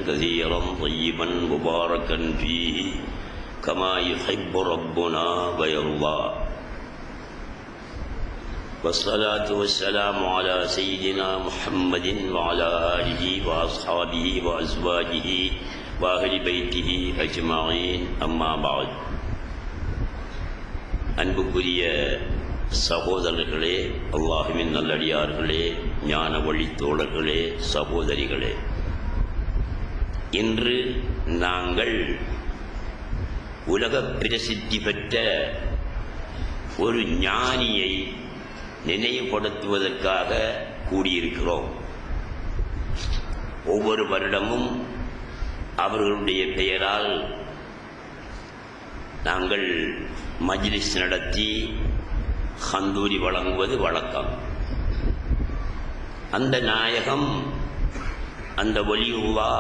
كثيرا طيبا مباركا فيه كما يحب ربنا ويرضى والصلاة والسلام على سيدنا محمد وعلى آله وأصحابه وأزواجه وأهل بيته أجمعين أما بعد அன்புக்குரிய சகோதரர்களே, அல்லாஹ்வின் நல்லடியார்களே, ஞான வழித்தோழர்களே, சகோதரிகளே, இன்று நாங்கள் உலக பிரசித்தி பெற்ற ஒரு ஞானியை நினைவுபடுத்துவதற்காக கூடியிருக்கிறோம். ஒவ்வொரு வருடமும் அவர்களுடைய பெயரால் நாங்கள் மஜ்லிஸ் நடத்தி கந்தூரி வழங்குவது வழக்கம். அந்த நாயகம், அந்த வலியுல்லா,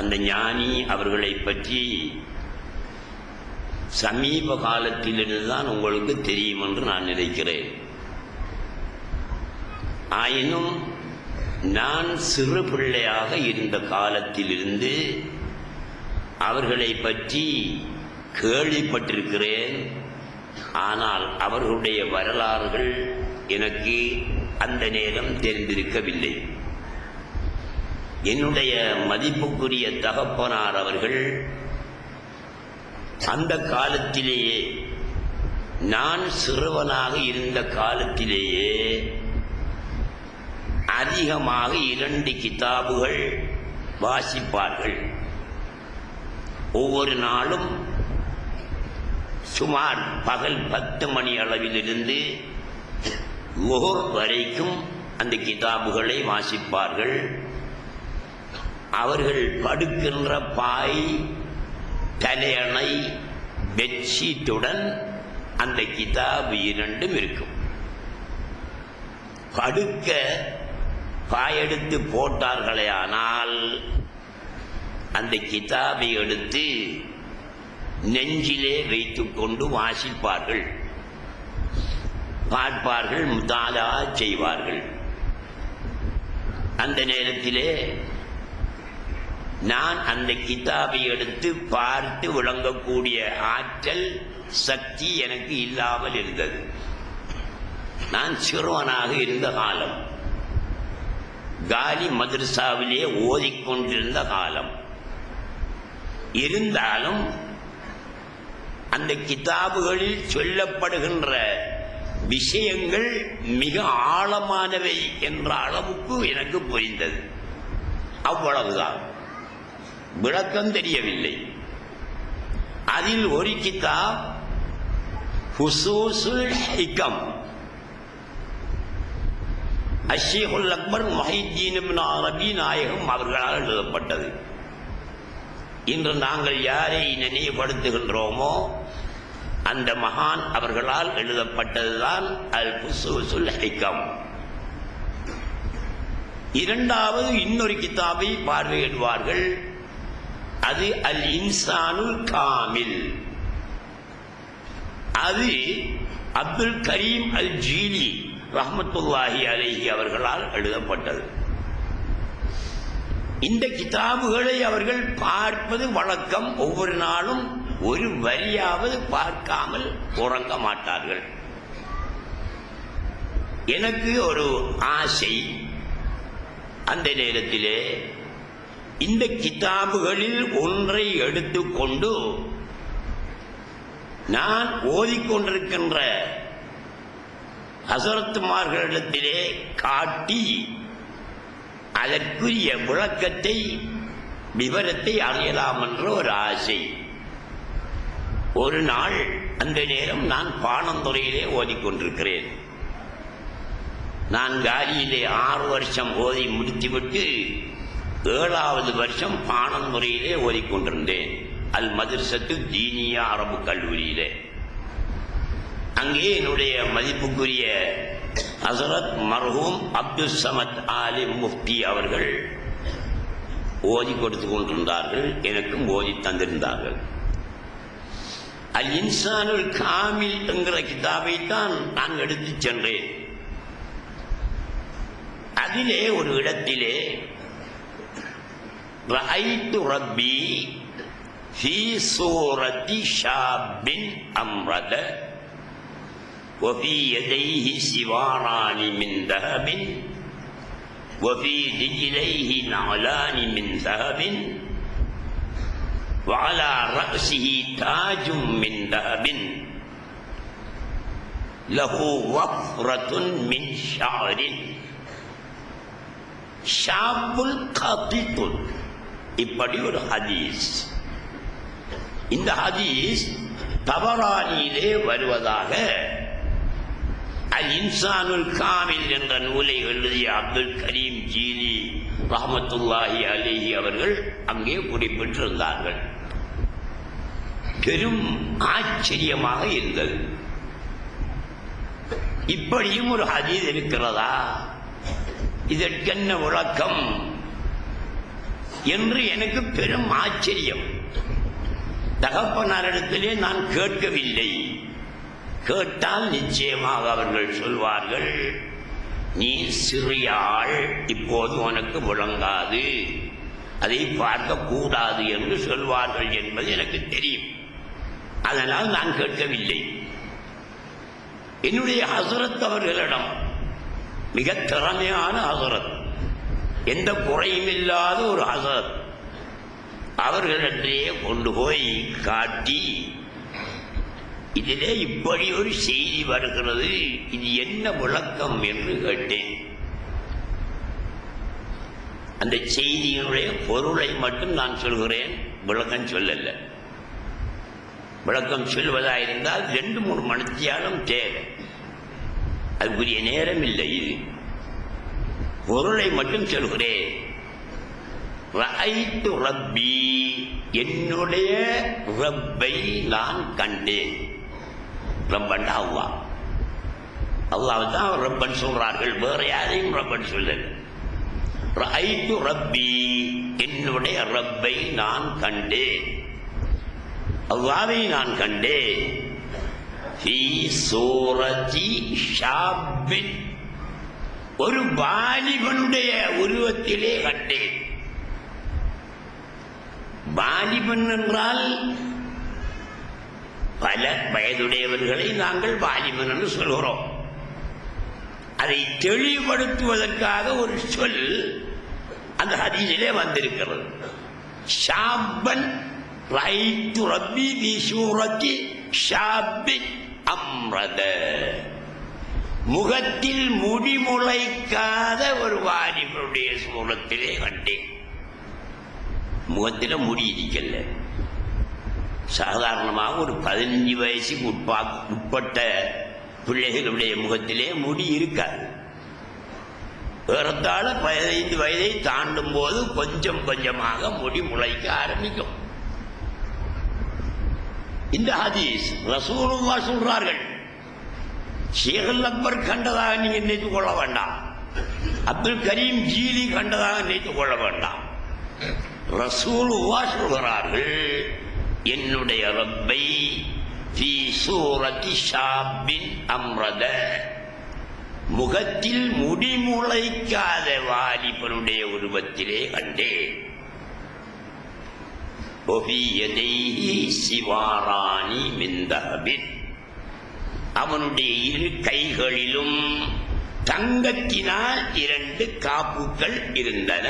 அந்த ஞானி அவர்களை பற்றி சமீப காலத்திலிருந்துதான் உங்களுக்கு தெரியும் என்று நான் நினைக்கிறேன். ஆயினும் நான் சிறு பிள்ளையாக இருந்த காலத்திலிருந்து அவர்களை பற்றி கேள்விப்பட்டிருக்கிறேன். ஆனால் அவர்களுடைய வரலாறுகள் எனக்கு அந்த நேரம் தெரிந்திருக்கவில்லை. என்னுடைய மதிப்புக்குரிய தகப்பனார் அவர்கள் அந்த காலத்திலேயே, நான் சிறுவனாக இருந்த காலத்திலேயே அதிகமாக 2 கிதாபுகள் வாசிப்பார்கள். ஒவ்வொரு நாளும் சுமார் பகல் 10 மணி அளவிலிருந்து லுஹர் வரைக்கும் அந்த கிதாபுகளை வாசிப்பார்கள். அவர்கள் படுக்கின்ற பாய், தலையணை, பெட்ஷீட்டுடன் அந்த கிதாபு 2ம் இருக்கும். படுக்க பாயெடுத்து போட்டார்களே ஆனால் அந்த கிதாபை எடுத்து நெஞ்சிலே வைத்துக் கொண்டு வாசிப்பார்கள், பார்ப்பார்கள், முதாலா செய்வார்கள். அந்த நேரத்திலே நான் அந்த கிதாபை எடுத்து பார்த்து விளங்கக்கூடிய ஆற்றல், சக்தி எனக்கு இல்லாமல் இருந்தது. நான் சிறுவனாக இருந்த காலம், காலி மதரசாவிலே ஓதிக்கொண்டிருந்த காலம். இருந்தாலும் அந்த கிதாபுகளில் சொல்லப்படுகின்ற விஷயங்கள் மிக ஆழமானவை என்ற அளவுக்கு எனக்கு புரிந்தது. அவ்வளவுதான், விளக்கம் தெரியவில்லை. அதில் ஒரு கிதாப் ஹுசூசுல் ஹிகம், அஷ்ஷேகுல் அக்பர் முஹைத்தீன் இப்னு அரபி நாயகம் அவர்களால் எழுதப்பட்டது. இன்று நாங்கள் யாரை நினைவுபடுத்துகின்றோமோ அந்த மகான் அவர்களால் எழுதப்பட்டதுதான் அல் ஹுசூசுல் ஹிகம். இரண்டாவது இன்னொரு கிதாபை பார்வையிடுவார்கள், அது அல் இன்சானுல் காமில். அது அப்துல் கரீம் அல் ஜீலி ரஹ்மத்துல்லாஹி அலைஹி அவர்களால் எழுதப்பட்டது. இந்த கிதாபுகளை அவர்கள் பார்ப்பது வழக்கம். ஒவ்வொரு நாளும் ஒரு வரியாவது பார்க்காமல் உறங்க மாட்டார்கள். எனக்கு ஒரு ஆசை, அந்த நேரத்திலே இந்த கிதாபுகளில் ஒன்றை எடுத்துக்கொண்டு நான் ஓதிக்கொண்டிருக்கின்ற ஹஸரத்துமார்களிடத்திலே காட்டி அதற்குரிய விளக்கத்தை, விவரத்தை அறியலாம் என்ற ஒரு ஆசை. ஒரு நாள் அந்த நேரம் நான் பாணந்துறையிலே ஓதிக்கொண்டிருக்கிறேன். நான் காலியிலே 6 வருஷம் ஓதி முடித்துவிட்டு 7வது வருஷம் பாணந்துறையிலே ஓதிக்கொண்டிருந்தேன். அல் மதரசத்து தீனியா அரபு கல்லூரியிலே. அங்கே என்னுடைய மதிப்புக்குரிய ஹஸரத் மர்ஹூம் அப்துல் சமத் ஆலி முஃப்தி அவர்கள் ஓதி கொடுத்து கொண்டிருந்தார்கள், எனக்கும் ஓதி தந்திருந்தார்கள். அல் இன்சானுல் காமில் என்கிற கிதாபை தான் நான் எடுத்துச் சென்றேன். அதிலே ஒரு இடத்திலே ரஅய்து ரப்பி ஃபீ சூரத்தி ஷாபின் அம்ரத وفي يديه سواران من ذهب وفي رجليه نعلان من ذهب وعلى رأسه تاج من ذهب له وفرة من شعر شاب قطط. இப்படி ஒரு ஹதீஸ். இந்த ஹதீஸ் தபரானியிலே வருவதாக அல் இன்சானுல் காமில் என்ற நூலை எழுதிய அப்துல் கரீம் ஜீலி ரஹ்மத்துல்லாஹி அலைஹி அவர்கள் அங்கே குறிப்பிட்டிருந்தார்கள். பெரும் ஆச்சரியமாக இருந்தது. இப்படியும் ஒரு ஹதீஸ் இருக்கிறதா, இதற்கென்ன விளக்கம் என்று எனக்கு பெரும் ஆச்சரியம். தகப்பனாரிடத்திலே நான் கேட்கவில்லை. கேட்டால் நிச்சயமாக அவர்கள் சொல்வார்கள், நீ சிறிய ஆள், இப்போது உனக்கு விளங்காது, அதை பார்க்க கூடாது என்று சொல்வார்கள் என்பது எனக்கு தெரியும். அதனால் நான் கேட்கவில்லை. என்னுடைய ஹஸரத் அவர்களிடம், மிக திறமையான ஹஸரத், எந்த குறையும் இல்லாத ஒரு ஹசரத் அவர்களிடையே கொண்டு போய் காட்டி, இதிலே இப்படி ஒரு செய்தி வருகிறது, இது என்ன விளக்கம் என்று கேட்டேன். அந்த செய்தியினுடைய பொருளை மட்டும் நான் சொல்கிறேன், விளக்கம் சொல்லல. விளக்கம் சொல்வதாயிருந்தால் 2-3 மணித்தியாலும் தேவை, அதுக்குரிய நேரம் இல்லை. இது பொருளை மட்டும் சொல்கிறேன். ரஅய்து ரப்பி, என்னுடைய ரப்பை நான் கண்டேன். ரப்பன் அல்லாஹ், அல்லாஹ் தான் ரப்பன் சொல்றார்கள், வேற யாரையும் ரப்பன் சொல்லல. ரஅய்து ரப்பி, என்னுடைய ரப்பை நான் கண்டேன், அல்லாஹ்வை நான் கண்டேன். ஃபீ சூரத்தி ஷாபின், ஒரு வாலிபனுடைய உருவத்திலே கண்டேன். வாலிபன் என்றால் பல வயதுடையவர்களை நாங்கள் வாலிபன் என்று சொல்கிறோம். அதை தெளிவுபடுத்துவதற்காக ஒரு சொல் அந்த ஹதீஸிலே வந்திருக்கிறது. ஷாபன் ரஅய்து ரப்பி ஃபீ சூரத்தி ஷாபின் அம்ரத, முகத்தில் முடிமுளைக்காத ஒரு வாலிபனுடைய சூரத்திலே கண்டேன். முகத்தில் முடி இருக்கல. சாதாரணமாக ஒரு 15 வயசுக்கு உட்பட்ட பிள்ளைகளுடைய முகத்திலே முடி இருக்காது. ஏறத்தாழ 15 வயதை தாண்டும் போது கொஞ்சம் கொஞ்சமாக முடி முளைக்க ஆரம்பிக்கும். இந்த ஹதீஸ் ரசூலுல்லாஹ் சொல்றார்கள். ஷேகுல் அக்பர் கண்டதாக நீங்க நினைத்துக் கொள்ள வேண்டாம், அப்துல் கரீம் ஜீலி கண்டதாக நினைத்துக் கொள்ள வேண்டாம். ரசூலுல்லாஹ் சொல்கிறார்கள், என்னுடைய ரப்பை ஃபீ சூரத்தி ஷாபின் அம்ரத, முகத்தில் முடிமுளைக்காத வாலிபனுடைய உருவத்திலே கண்டேன். ஒஃபீ யதைஹி சிவாரானி மின் தஹபின், அவனுடைய 2 கைகளிலும் தங்கத்தினால் 2 காப்புகள் இருந்தன.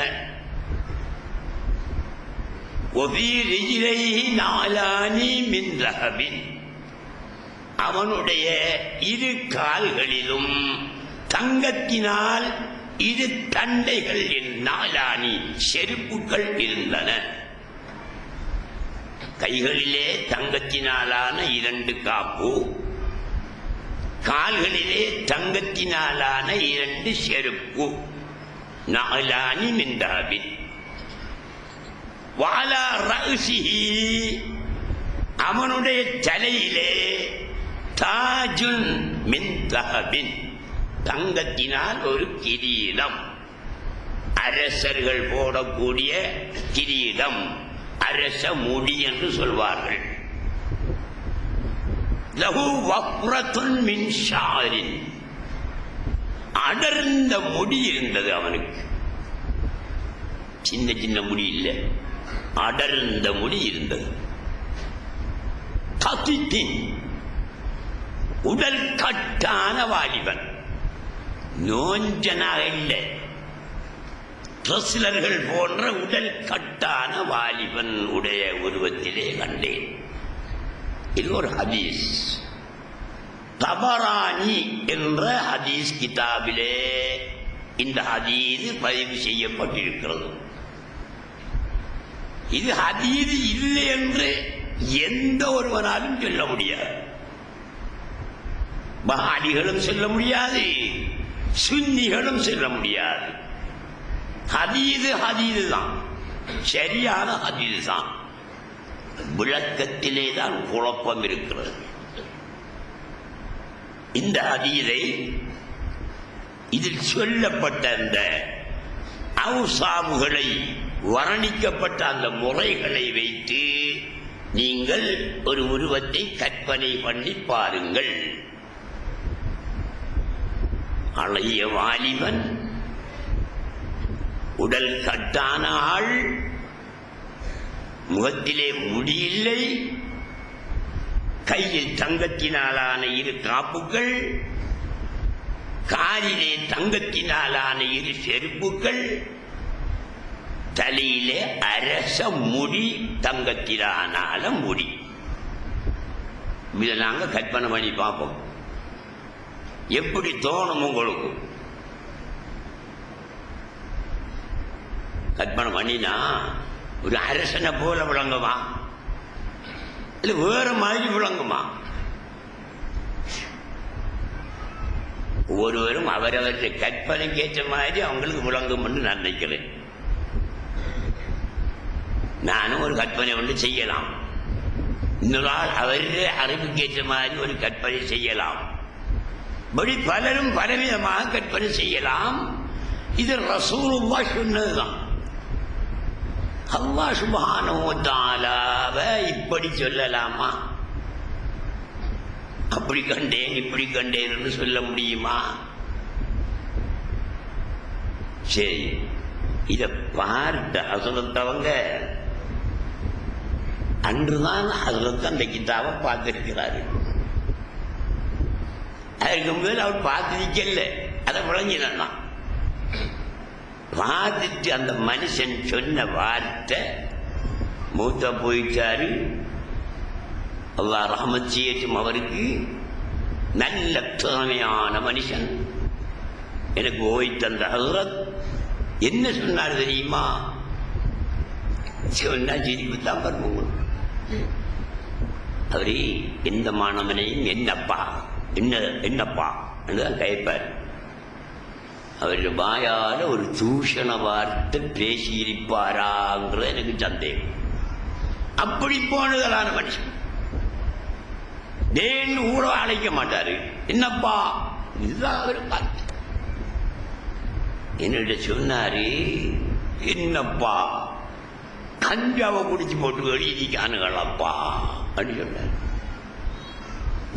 ஒஃபீ ரிஜ்லைஹி நாலானி மின் தஹபின், அவனுடைய 2 கால்களிலும் தங்கத்தினால் 2 தண்டைகள் நாலானி செருப்புகள் இருந்தன. கைகளிலே தங்கத்தினாலான 2 காப்பு, கால்களிலே தங்கத்தினாலான 2 செருப்பு. நாலானி மின் தஹபின். வாலா ரஅஸிஹி, அவனுடைய தலையிலே தாஜுன் மின் தஹபின், தங்கத்தினால் ஒரு கிரீடம், அரசர்கள் போடக்கூடிய கிரீடம், அரச முடி என்று சொல்வார்கள். லஹு வஃப்ரத்துன் மின் ஷாரின், அடர்ந்த முடி இருந்தது அவனுக்கு. சின்ன சின்ன முடி இல்லை, அடர்ந்த முடி இருந்தது. கதித்தின், உடல் கட்டான வாலிபன், நோஞ்சனாக இல்லை, ரசிலர்கள் போன்ற உடல் கட்டான வாலிபன் உடைய உருவத்திலே கண்டேன். இது ஒரு ஹதீஸ். தபரானி என்ற ஹதீஸ் கிதாபிலே இந்த ஹதீஸ் பதிவு செய்யப்பட்டிருக்கிறது. இது ஹதீஸ் இல்லை என்று எந்த ஒருவனாலும் சொல்ல முடியாது. வஹாபிகளும் சொல்ல முடியாது, சுன்னிகளும் சொல்ல முடியாது. ஹதீது ஹதீது தான், சரியான ஹதீது தான். விளக்கத்திலே தான் குழப்பம் இருக்கிறது. இந்த ஹதீதை, இதில் சொல்லப்பட்ட அந்த அவுசாபுகளை, வர்ணிக்கப்பட்ட அந்த முறைகளை வைத்து நீங்கள் ஒரு உருவத்தை கற்பனை பண்ணி பாருங்கள். அழகிய வாலிபன், உடல் கட்டான ஆள், முகத்திலே முடியில்லை, கையில் தங்கத்தினாலான 2 காப்புகள், காலிலே தங்கத்தினாலான 2 செருப்புகள், தலையிலே அரச முடி, தங்கத்திலானால முடி. இதை நாங்க கற்பனை பண்ணி பார்ப்போம். எப்படி தோணும் உங்களுக்கு? கற்பனை பண்ணினா ஒரு அரசனை போல விளங்குமா, இல்ல வேற மாதிரி விளங்குமா? ஒவ்வொருவரும் அவரவருடைய கற்பனைக்கு ஏற்ற மாதிரி அவங்களுக்கு விளங்கும் என்று நான் நினைக்கிறேன். நானும் ஒரு கற்பனை ஒன்று செய்யலாம், இன்னொரு ஆள் அவருடைய அறிவுக்கு ஏற்ற மாதிரி ஒரு கற்பனை செய்யலாம். படி பலரும் பலவிதமாக கற்பனை செய்யலாம். இது ரசூலுல்லாஹ் சொன்னதுதான். அல்லாஹ் சுப்ஹானஹு வ தஆலாவை இப்படி சொல்லலாமா, அப்படி கண்டேன் இப்படி கண்டேன் என்று சொல்ல முடியுமா? சரி, இதை பார்த்த ஹசரத்தவங்க அன்றுதான் ஹசரத் அந்த கிதாபை பார்த்திருக்கிறாரு. அதுக்கு முதல் அவர் பார்த்திருக்கல, அதை விளங்கினா பார்த்துட்டு அந்த மனுஷன் சொன்ன வார்த்தை மூத்த போயிட்டாரு. அல்லாஹ் ரஹ்மத் செய்யட்டும் அவருக்கு. நல்ல திறமையான மனுஷன். எனக்கு ஓய் தந்த ஹசரத் என்ன சொன்னார் தெரியுமா? சொன்னா சிரிப்பு தான் பண்ணுவோம். அவரே எந்த மாணவனையும் என்னப்பா என்னப்பா என்றுதான் கேட்பார். அவருடைய வாயால ஒரு தூஷண வார்த்தை பேசியிருப்பாராங்கிறது எனக்கு சந்தேகம். அப்படி போனதான மனுஷன் தேன்னு ஊட அழைக்க மாட்டாரு. என்னப்பா இதுதான் அவரு பார்த்து என்னிட்ட சொன்னாரு, என்னப்பா கஞ்சாவை குடிச்சு போட்டு எழுதிக்கானுங்களப்பா அப்படின்னு சொன்னார்.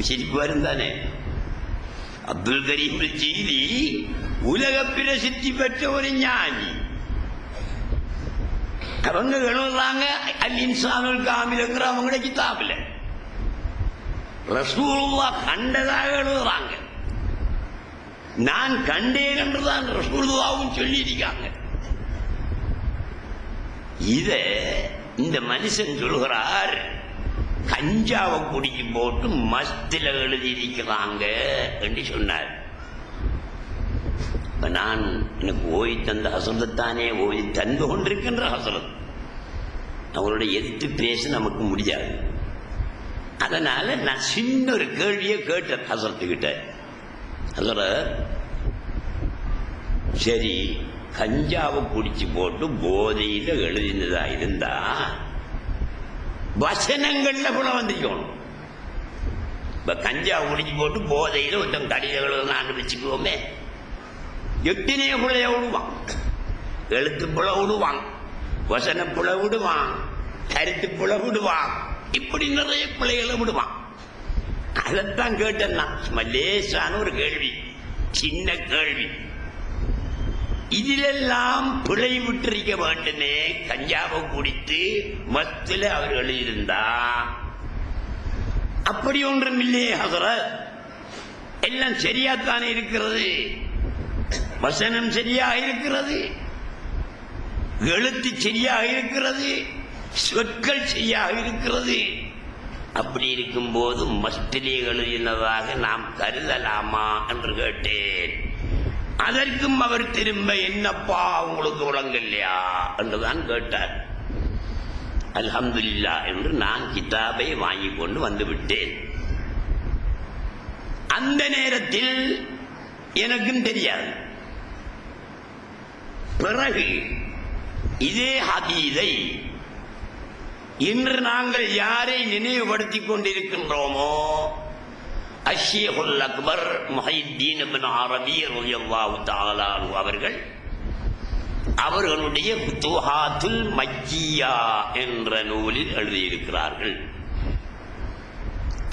சிரிப்பு வரும் தானே. அப்துல் கரீம் ஜீலி உலக பிரசித்தி பெற்ற ஒரு ஞானி. அவங்க எழுதுறாங்க அல் இன்சானுல் காமில்ங்கிற அவங்களோட கிதாபில் ரசூலுல்லாஹ் கண்டதாக எழுதுறாங்க. நான் கண்டேன் என்றுதான் ரசூலுல்லாஹ்வும் சொல்லியிருக்காங்க. இத இந்த மனுஷன் சொல்கிறார், கஞ்சாவை குடிச்சு போட்டு மஸ்தில எழுதியிருக்கிறாங்க என்று சொன்னார். நான் எனக்கு ஓய் தந்த ஹசரத்தானே ஓய் தந்து கொண்டிருக்கின்ற ஹசரத், அவரோட எதிர்த்து பேச நமக்கு முடியாது. அதனால நான் சின்ன ஒரு கேள்வியை கேட்டேன் ஹசரத்துக்கிட்ட. ஹசரத், சரி கஞ்சாவை குடிச்சு போட்டு போதையில எழுதினதா இருந்தா வசனங்கள்ல கூட வந்திருக்கணும். இப்ப கஞ்சா குடிச்சு போட்டு போதையில ஒருத்தன் கடிதம் எழுதுனான்னு வச்சுக்குவோமே, எத்தனையோ புழைய விடுவான், எழுத்து புல விடுவான், வசன புல விடுவான், கருத்து புல விடுவான், இப்படி நிறைய பிள்ளைகளை விடுவான். அதைத்தான் கேட்டேன்னா லேசான ஒரு கேள்வி, சின்ன கேள்வி. இதிலெல்லாம் பிழை விட்டிருக்க வேண்டுமே. கஞ்சாவை குடித்து மத்தில அவர் எழுதியிருந்தா அப்படி ஒன்றும் இல்லையே ஹசரத், எல்லாம் சரியாத்தானே இருக்கிறது. வசனம் சரியாக இருக்கிறது, எழுத்து சரியாக இருக்கிறது, சொற்கள் சரியாக இருக்கிறது. அப்படி இருக்கும்போது மஸ்திலே எழுதினதாக நாம் கருதலாமா என்று கேட்டேன். அதற்கும் அவர் திரும்ப என்னப்பா உங்களுக்கு விளங்கலையா என்றுதான் கேட்டார். அல்ஹம்துலில்லாஹ் என்று நான் கிதாபை வாங்கி கொண்டு வந்து விட்டேன். அந்த நேரத்தில் எனக்கும் தெரியாது. பிறகு இதே ஹதீஸை இன்று நாங்கள் யாரை நினைவுபடுத்திக் கொண்டிருக்கின்றோமோ, அஷ்ஷேகுல் அக்பர் முஹைத்தீன் இப்னு அரபி ரலியல்லாஹு தஆலா அன்ஹு அவர்கள் அவர்களுடைய ஃபுதுஹாத்துல் மக்கியா என்ற நூலில் எழுதியிருக்கிறார்கள்.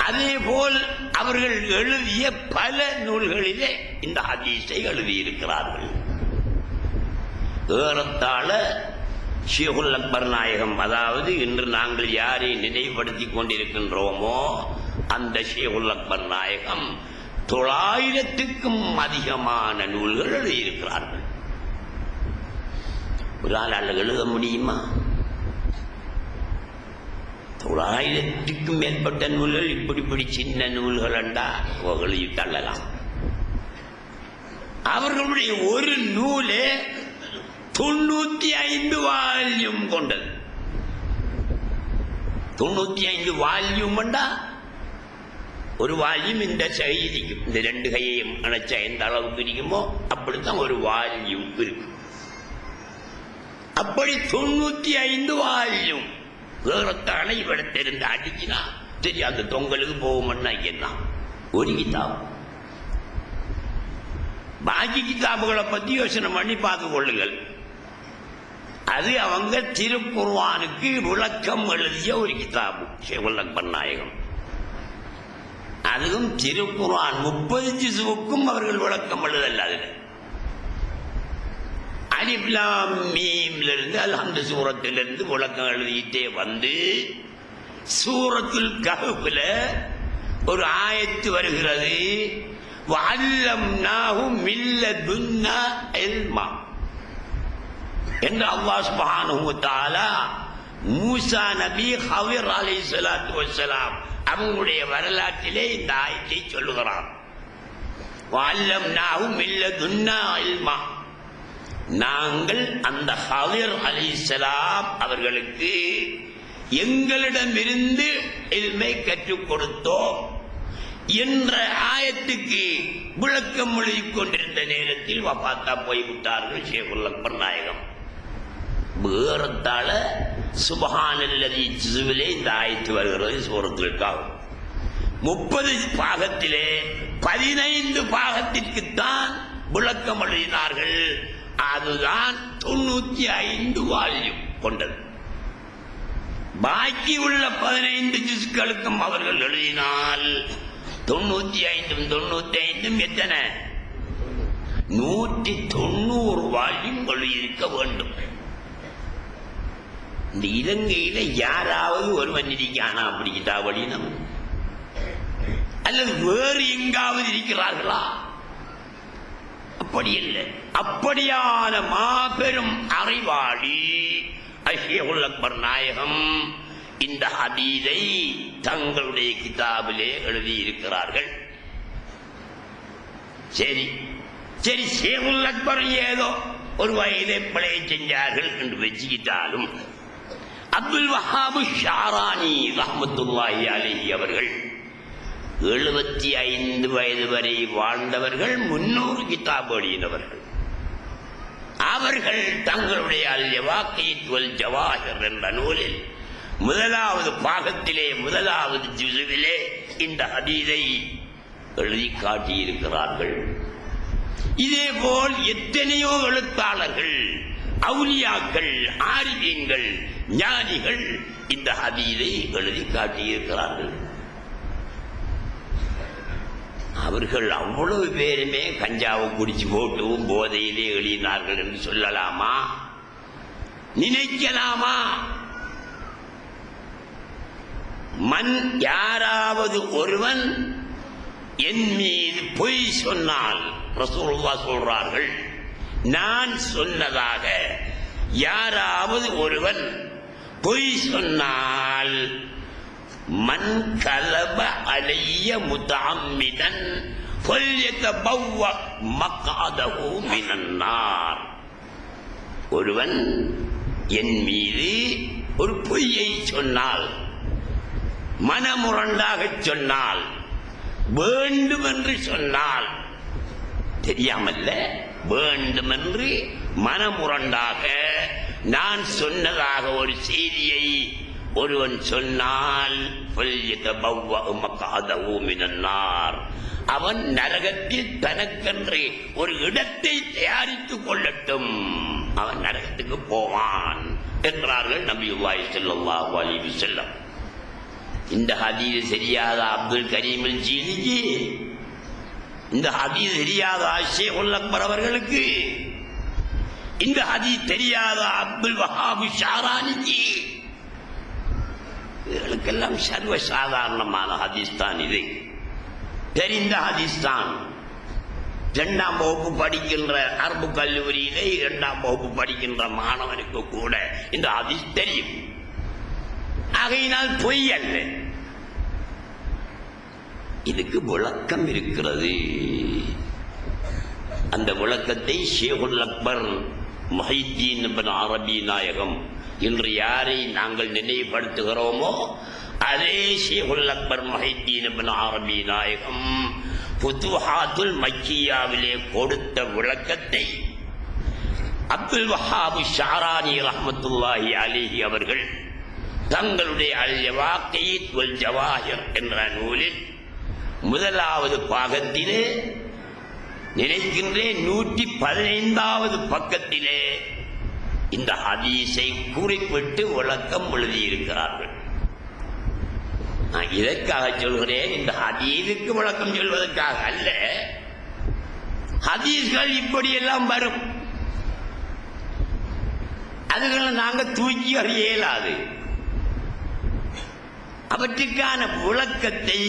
அதேபோல் அவர்கள் எழுதிய பல நூல்களிலே இந்த ஹதீஸை எழுதியிருக்கிறார்கள். ஏறத்தாழ ஷேகுல் அக்பர் நாயகம், அதாவது இன்று நாங்கள் யாரை நினைவுபடுத்திக் கொண்டிருக்கின்றோமோ அந்த ஷேகுல் அக்பர் நாயகம் 900க்கும் அதிகமான நூல்கள் எழுதியிருக்கிறார்கள். ஒரு ஆளால் எழுத முடியுமா? 1000க்கும் மேற்பட்ட நூல்கள் இப்படி சின்ன நூல்கள் என்றா எழுதி தள்ளலாம். அவர்களுடைய ஒரு நூலே 95 வால்யூம் கொண்டது. 95 வால்யூம் என்றா ஒரு வால்யூம் இந்த செய்திக்கும் இந்த 2 கையையும் அணைச்சா எந்த அளவுக்கு இருக்குமோ அப்படித்தான் ஒரு வால்யூம் இருக்கு. அப்படி 95 வால்யூம் வேறத்தான இவடத்திலிருந்து அடிக்கினா சரி அந்த தொங்கலுக்கு போகும்னா என்ன ஒரு கிதாப். பாக்கி கிதாபுகளை பத்தி யோசனை பண்ணி பார்த்து கொள்ளுங்கள். அது அவங்க திருக்குர்ஆனுக்கு விளக்கம் எழுதிய ஒரு கிதாபு ஷேகுல் அக்பர் நாயகம். அதுவும் திருக்குர்ஆன் 30 ஜுஸுவுக்கும் அவர்கள் விளக்கம் எழுதல்ல. அதுல அலிஃப் லாம் மீம்ல இருந்து அல்ஹம்து சூரத்திலிருந்து விளக்கம் எழுதிட்டே வந்து சூரத்துல் கஹ்ஃப்ல ஒரு ஆயத்து வருகிறது. வஅல்லம்னாஹு மின் லதுன்னா இல்மா என்று அல்லாஹ் சுப்ஹானஹு வ தஆலா மூசா நபி ஹவிர் அலைஹிஸ்ஸலாத்து வஸ்ஸலாம் அவங்களுடைய வரலாற்றிலே இந்த ஆயத்தை சொல்லுகிறார். வஅல்லம்னாஹு மின் லதுன்னா இல்மா, நாங்கள் அந்த ஹவிர் அலைஹிஸ்ஸலாம் அவர்களுக்கு எங்களிடமிருந்து இல்மை கற்றுக் கொடுத்தோம் என்ற ஆயத்துக்கு விளக்கம் எழுதிக் கொண்டிருந்த நேரத்தில் வஃபாத்தா போய்விட்டார்கள் ஷேகுல் அக்பர் நாயகம். வேறத்தால சுப்ஹானல்லதி ஜுஸுவிலே இந்த ஆயத்து வருகிறது. சூரத்துல் கஹ்ஃப் 30 பாகத்திலே 15 பாகத்திற்குத்தான் விளக்கம் எழுதினார்கள். அதுதான் 95 வால்யூம் கொண்டது. பாக்கி உள்ள 15 ஜுஸ்களுக்கும் அவர்கள் எழுதினால் 95 எத்தனை 190 வால்யூம் எழுதியிருக்க வேண்டும். இந்த இலங்கையில யாராவது ஒருவன் இருக்கானா அப்படி கிதாபடினம் அல்லது வேறு எங்காவது இருக்கிறார்களா? அப்படி இல்லை. அப்படியான மாபெரும் அறிவாளி ஷேகுல் அக்பர் நாயகம் இந்த ஹதீஸை தங்களுடைய கிதாபிலே எழுதியிருக்கிறார்கள். சரி சரி, ஷேகுல் அக்பர் ஏதோ ஒரு வயதை பிழை செஞ்சார்கள் என்று வச்சுக்கிட்டாலும் அப்துல் வஹாப் ஷாரானி ரஹ்மத்துல்லாஹி அலைஹி அவர்கள் 75 வயது வரை வாழ்ந்தவர்கள், 300 கிதாப் எழுதினவர்கள். அவர்கள் தங்களுடைய அல் யவாகீத் வல் ஜவாஹிர் என்ற நூலில் முதலாவது பாகத்திலே முதலாவது ஜுஸுவிலே இந்த ஹதீஸை எழுதி காட்டியிருக்கிறார்கள். இதேபோல் எத்தனையோ எழுத்தாளர்கள், அவுலியாக்கள், ஆரிஃபீன்கள், ஞானிகள் இந்த ஹதீஸை எழுதி காட்டியிருக்கிறார்கள். அவர்கள் அவ்வளவு பேருமே கஞ்சாவை குடிச்சு போட்டு போதையிலே எழுதினார்கள் என்று சொல்லலாமா? நினைக்கலாமா? மன் யாராவது ஒருவன் என் மீது பொய் சொன்னால், ரசூலுல்லாஹ் சொல்றார்கள், நான் சொன்னதாக யாராவது ஒருவன் பொய் சொன்னால் மன் கலப அலைய முத்தஅம்மிதன் ஃபல்யதபவ்வ மக்அதஹு மினன் நார். ஒருவன் என் மீது ஒரு பொய்யை சொன்னால், மனமுரண்டாக சொன்னால், வேண்டுமென்று சொன்னால், தெரியாமல்ல, வேண்டுமென்று மனமுரண்டாக நான் சொன்னதாக ஒரு செய்தியை ஒருவன் சொன்னால் அவன் நரகத்தில் தனக்கென்று ஒரு இடத்தை தயாரித்துக் கொள்ளட்டும், அவன் நரகத்துக்கு போவான் என்றார்கள் நபியுல்லாஹி ஸல்லல்லாஹு அலைஹி வஸல்லம். இந்த ஹதீஸ் தெரியாத அப்துல் கரீம் அல் ஜீலிக்கு, இந்த ஹதீஸ் தெரியாத ஷேகுல் அக்பர் அவர்களுக்கு, இந்த ஹதீஸ் தெரியாத அப்துல் வஹாப் ஷாரானிக்கு, இவர்களுக்கெல்லாம் சர்வ சாதாரணமான ஹதீஸ் தான். இது தெரிந்த ஹதீஸ் தான். 2ஆம் வகுப்பு படிக்கின்ற அரபு கல்லூரியிலே 2ஆம் வகுப்பு படிக்கின்ற மாணவனுக்கு கூட இந்த ஹதீஸ் தெரியும். ஆகையினால் பொய் அல்ல. இதுக்கு விளக்கம் இருக்கிறது. அந்த விளக்கத்தை ஷேகுல் அக்பர் முஹைத்தீன் இப்னு அரபி நாயகம் இன்று யாரை நாங்கள் நினைவுபடுத்துகிறோமோ அதே ஷேகுல் அக்பர் முஹைத்தீன் இப்னு அரபி நாயகம் ஃபுதுஹாத்துல் மக்கியாவிலே கொடுத்த விளக்கத்தை அப்துல் வஹாப் ஷாரானி ரஹ்மத்துல்லாஹி அலைஹி அவர்கள் தங்களுடைய அல் யவாகீத் வல் ஜவாஹிர் என்ற நூலில் 1வது பாகத்திலே நினைக்கின்றேன் 115வது பக்கத்திலே இந்த ஹதீஸை குறிப்பிட்டு விளக்கம் எழுதியிருக்கிறார்கள். நான் இதற்காக சொல்கிறேன், இந்த ஹதீஸுக்கு விளக்கம் சொல்வதற்காக அல்ல. ஹதீஸ்கள் இப்படியெல்லாம் வரும், அதுகளை நாங்கள் தூக்கி அறிய இயலாது. அவற்றுக்கான விளக்கத்தை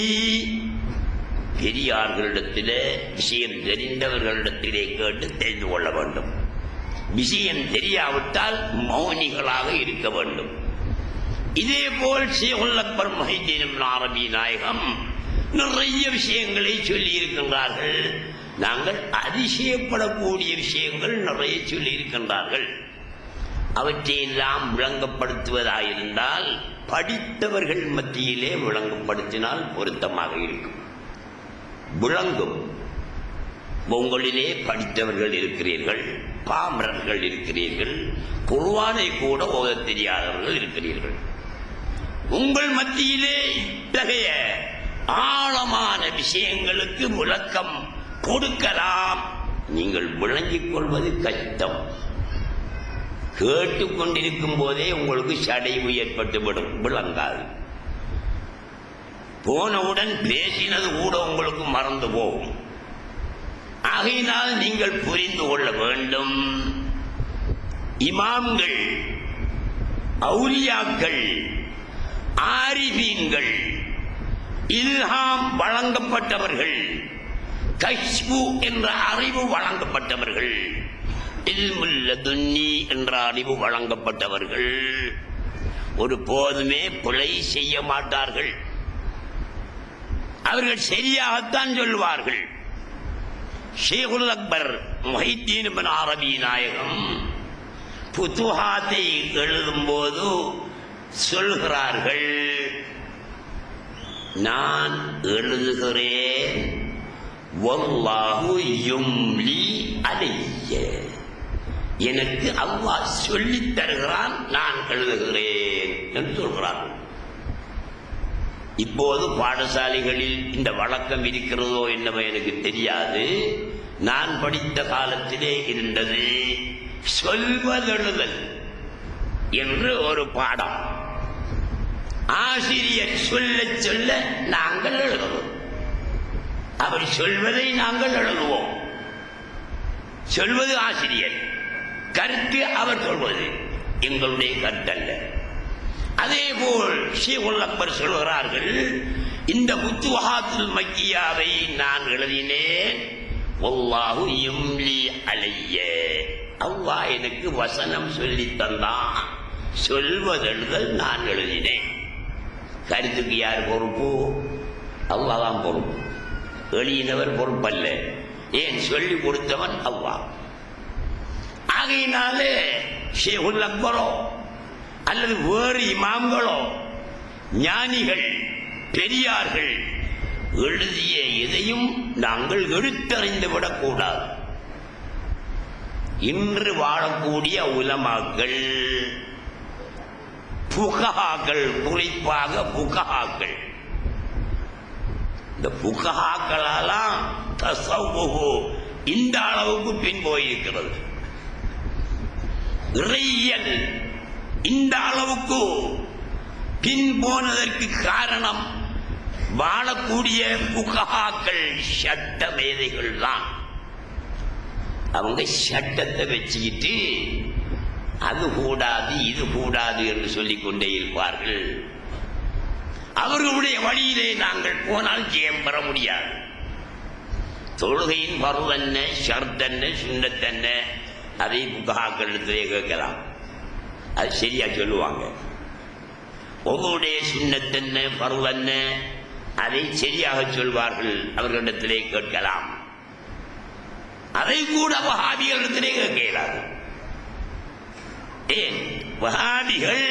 பெரியார்களிடத்திலே, விஷயம் தெரிந்தவர்களிடத்திலே கேட்டு தெரிந்து கொள்ள வேண்டும். விஷயம் தெரியாவிட்டால் மௌனிகளாக இருக்க வேண்டும். இதேபோல் ஷேகுல் அக்பர் முஹைத்தீன் இப்னு அரபி நாயகம் நிறைய விஷயங்களை சொல்லி இருக்கின்றார்கள். நாங்கள் அதிசயப்படக்கூடிய விஷயங்கள் நிறைய சொல்லி இருக்கின்றார்கள். அவற்றையெல்லாம் விளங்கப்படுத்துவதாயிருந்தால் படித்தவர்கள் மத்தியிலே விளங்கப்படுத்தினால் பொருத்தமாக இருக்கும். விளங்கும். உங்களிலே படித்தவர்கள் இருக்கிறீர்கள், பாமரர்கள் இருக்கிறீர்கள், குர்ஆனை கூட ஓதத் தெரியாதவர்கள் இருக்கிறீர்கள். உங்கள் மத்தியிலே இத்தகைய ஆழமான விஷயங்களுக்கு விளக்கம் கொடுக்கலாம். நீங்கள் விளங்கிக் கொள்வது கஷ்டம். கேட்டுக்கொண்டிருக்கும் போதே உங்களுக்கு சடைவு ஏற்பட்டுவிடும், விளங்காது. போனவுடன் பேசினது கூட உங்களுக்கு மறந்து போகும். ஆகையினால் நீங்கள் புரிந்து கொள்ள வேண்டும், இமாம்கள், அவுலியாக்கள், ஆரிஃபீன்கள், இல்ஹாம் வழங்கப்பட்டவர்கள், கஷ்பு என்ற அறிவு வழங்கப்பட்டவர்கள், இல்முல் லதுன்னி என்ற அறிவு வழங்கப்பட்டவர்கள் ஒரு போதுமே பிழை செய்ய மாட்டார்கள். அவர்கள் சரியாகத்தான் சொல்வார்கள். ஷேகுல் அக்பர் முஹைத்தீன் இப்னு அரபி நாயகம் ஃபுதுஹாத்தை எழுதும் போது சொல்கிறார்கள், நான் எழுதுகிறேன் வல்லாஹு யும்லி அலைய, எனக்கு அல்லாஹ் சொல்லித் தருகிறான், நான் எழுதுகிறேன் என்று சொல்கிறார்கள். இப்போது பாடசாலைகளில் இந்த வழக்கம் இருக்கிறதோ என்னவோ எனக்கு தெரியாது. நான் படித்த காலத்திலே இருந்தது சொல்வதெழுதல் என்று ஒரு பாடம். ஆசிரியர் சொல்ல சொல்ல நாங்கள் எழுதுவோம், அவர் சொல்வதை நாங்கள் எழுதுவோம். சொல்வது ஆசிரியர், கருத்து அவர் சொல்வது எங்களுடைய கருத்தல்ல. அதேபோல் ஷேகுல் அக்பர் சொல்கிறார்கள், இந்த ஃபுதுஹாத்துல் மக்கியாவை நான் எழுதினேன், வல்லாஹு யும்லி அலைய, அல்லாஹ் எனக்கு வசனம் சொல்லி தந்தான், சொல்வதெழுதல் நான் எழுதினேன். கருத்துக்கு யார் பொறுப்பு? அல்லாஹ் தான் பொறுப்பு. எழுதினவர் பொறுப்பல்ல. ஏன் சொல்லி கொடுத்தவன் அல்லாஹ். ஆகையினாலே ஷேகுல் அக்பரோ அல்லது வேறு இமாம்களோ, ஞானிகள், பெரியார்கள் எழுதிய எதையும் நாங்கள் எடுத்தறிந்து விடக்கூடாது. இன்று வாழக்கூடிய உலமாக்கள், புகஹாக்கள், குறிப்பாக புகஹாக்கள், இந்த புகஹாக்களாலாம் தஸவ்வுஃப் இந்த அளவுக்கு பின் போயிருக்கிறது. இறையியல் இந்த அளவுக்கு பின் போனதற்கு காரணம் வாழக்கூடிய புகஹாக்கள், சட்ட மேதைகள் தான். அவங்க சட்டத்தை வச்சுக்கிட்டு அது கூடாது இது கூடாது என்று சொல்லிக் கொண்டே இருப்பார்கள். அவர்களுடைய வழியிலே நாங்கள் போனால் ஜெயம் பெற முடியாது. தொழுகையின் பருவ என்ன, ஷர்த் என்ன, சுன்னத் என்ன, அதை புகாக்களிடத்திலே கேட்கலாம். அது சரியா சொல்லுவாங்க. ஒவ்வொருடைய சுன்னத் என்ன, பருவ என்ன, அதை சரியாக சொல்வார்கள். அவர்களிடத்திலே கேட்கலாம். அதை கூட வஹாபிகளிடத்திலே கேட்க இயலாது. ஏன்? வஹாபிகள்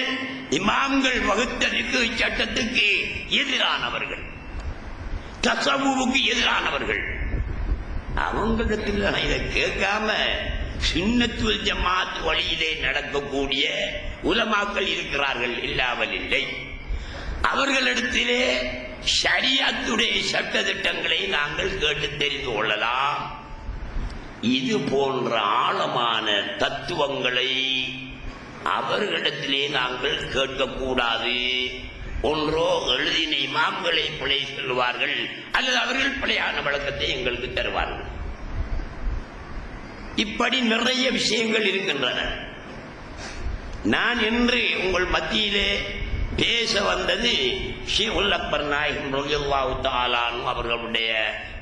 இமாம்கள் வகுத்ததுக்கு சட்டத்துக்கு எதிரானவர்கள், தஸவ்வுஃபுக்கு எதிரானவர்கள். அவங்களிடத்தில் இதை கேட்காம சுன்னத் வல் ஜமாத் வழியிலே நடக்கக்கூடிய உலமாக்கள் இருக்கிறார்கள், இல்லாமல் இல்லை. அவர்களிடத்திலே ஷரியத்துடைய சட்ட திட்டங்களை நாங்கள் கேட்டு தெரிந்து கொள்ளலாம். இது போன்ற ஆழமான தத்துவங்களை அவர்களிடத்திலே நாங்கள் கேட்கக்கூடாது. ஒன்றோ எழுதின இமாம்களை பிழை சொல்லுவார்கள், அல்லது அவர்கள் பிழையான வழக்கத்தை எங்களுக்கு தருவார்கள். இப்படி நிறைய விஷயங்கள் இருக்கின்றன. நான் இன்று உங்கள் மத்தியிலே பேச வந்தது ஷேகுல் அக்பர் நாயகம் ரலியல்லாஹு தஆலா அன்ஹு அவர்களுடைய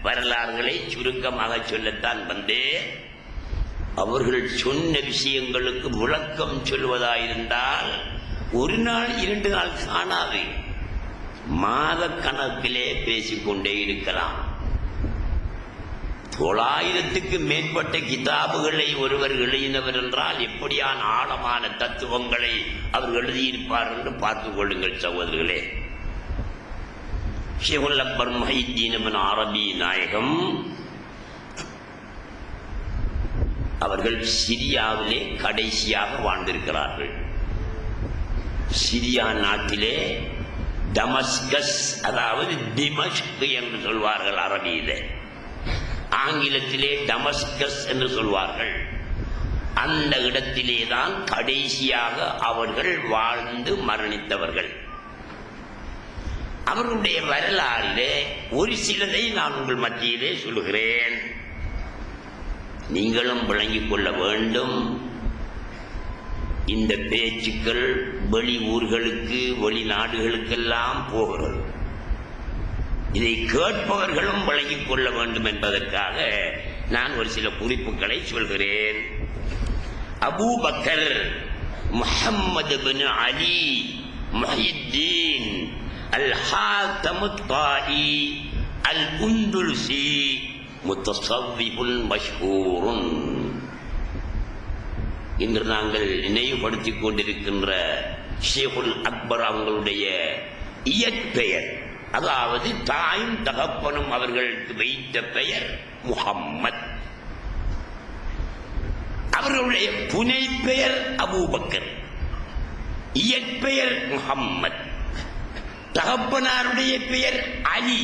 வரலாறுகளை சுருக்கமாக சொல்லத்தான் வந்தேன். அவர்கள் சொன்ன விஷயங்களுக்கு விளக்கம் சொல்வதாயிருந்தால் ஒரு நாள் 2 நாள் காணாது, மாத கணக்கிலே பேசிக்கொண்டே இருக்கலாம். 900க்கு மேற்பட்ட கிதாபுகளை ஒருவர் எழுதினவர் என்றால் எப்படியான ஆழமான தத்துவங்களை அவர் எழுதியிருப்பார் என்று பார்த்துக் கொள்ளுங்கள் சகோதரர்களே. ஷேகுல் அக்பர் முஹைத்தீன் இப்னு அரபி நாயகம் அவர்கள் சிரியாவிலே கடைசியாக வாழ்ந்திருக்கிறார்கள். சிரியா நாட்டிலே டமஸ்கஸ், அதாவது டிமஷ்க் என்று சொல்வார்கள் அரபியிலே, ஆங்கிலத்திலே டமஸ்கஸ் என்று சொல்வார்கள். அந்த இடத்திலே தான் கடைசியாக அவர்கள் வாழ்ந்து மரணித்தவர்கள். அவர்களுடைய வரலாறிலே ஒரு சிலதை நான் உங்கள் மத்தியிலே சொல்லுகிறேன், நீங்களும் விளங்கிக் கொள்ள வேண்டும். இந்த பேச்சுக்கள் வெளி ஊர்களுக்கு, வெளிநாடுகளுக்கெல்லாம் போகிறது. இதை கேட்பவர்களும் விளங்கிக் கொள்ள வேண்டும் என்பதற்காக நான் ஒரு சில குறிப்புகளை சொல்கிறேன். அபூபக்கர் முஹம்மது பின் அலி முஹித்தீன் அல் ஹாத்தம் தாஇ அல் உந்துல்சி முத்தஸவ்விஃபுன் மஷ்ஹூருன். இன்று நாங்கள் நினைவுபடுத்திக் கொண்டிருக்கின்ற ஷேகுல் அக்பர் அவங்களுடைய இயற்பெயர், அதாவது தாயும் தகப்பனும் அவர்களுக்கு வைத்த பெயர் முஹம்மத். அவர்களுடைய புனை பெயர் அபூபக்கர், இயற்பெயர் முஹம்மத். தகப்பனாருடைய பெயர் அலி.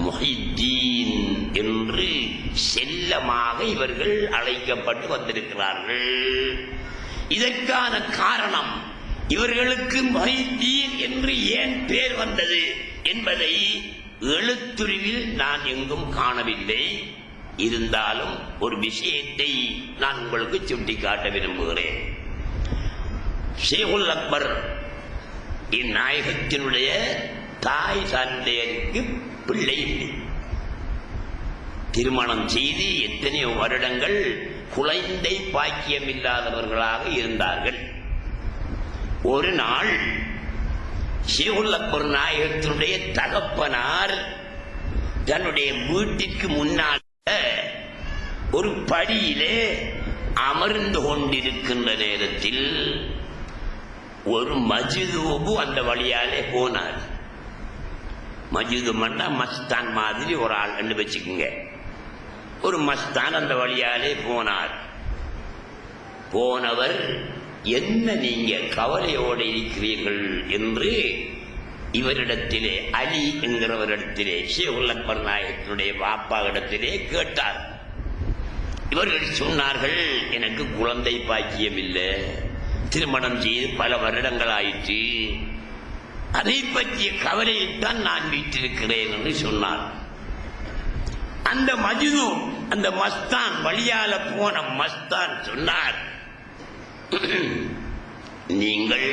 முஹித்தீன் என்று செல்லமாக இவர்கள் அழைக்கப்பட்டு வந்திருக்கிறார்கள். இதற்கான காரணம், இவர்களுக்கு முஹித்தீன் என்று ஏன் பெயர் வந்தது என்பதை எழுத்துருவில் நான் எங்கும் காணவில்லை. இருந்தாலும் ஒரு விஷயத்தை நான் உங்களுக்கு சுட்டிக்காட்ட விரும்புகிறேன். ஷேகுல் அக்பர் இந்நாயகத்தினுடைய தாய் தந்தையருக்கு பிள்ளை இல்லை. திருமணம் செய்து எத்தனையோ வருடங்கள் குழந்தை பாக்கியம் இல்லாதவர்களாக இருந்தார்கள். ஒரு நாள் ஷேகுல் அக்பர் நாயகத்தினுடைய தகப்பனார் தன்னுடைய வீட்டிற்கு முன்னால் ஒரு படியிலே அமர்ந்து கொண்டிருக்கின்ற நேரத்தில் ஒரு மஜ்தூபு அந்த வழியாலே போனார். மஜ்தூபுன்னா மஸ்தான் மாதிரி ஒரு ஆள் என்று வச்சுக்கோங்க. ஒரு மஸ்தான் அந்த வழியாலே போனார். போனவர், என்ன நீங்க கவலையோடு இருக்கிறீர்கள் என்று இவரிடத்திலே, அலி என்கிறவரிடத்திலே, ஷேகுல் அக்பர் நாயகத்தினுடைய பாப்பா இடத்திலே கேட்டார். இவர்கள் சொன்னார்கள், எனக்கு குழந்தை பாக்கியம் இல்லை, திருமணம் செய்து பல வருடங்கள் ஆயிற்று, அதை பற்றிய கவலையைத்தான் நான் வீட்டிருக்கிறேன் என்று சொன்னார். அந்த மஜ்னூன், அந்த மஸ்தான், வழியால போன மஸ்தான் சொன்னார், நீங்கள்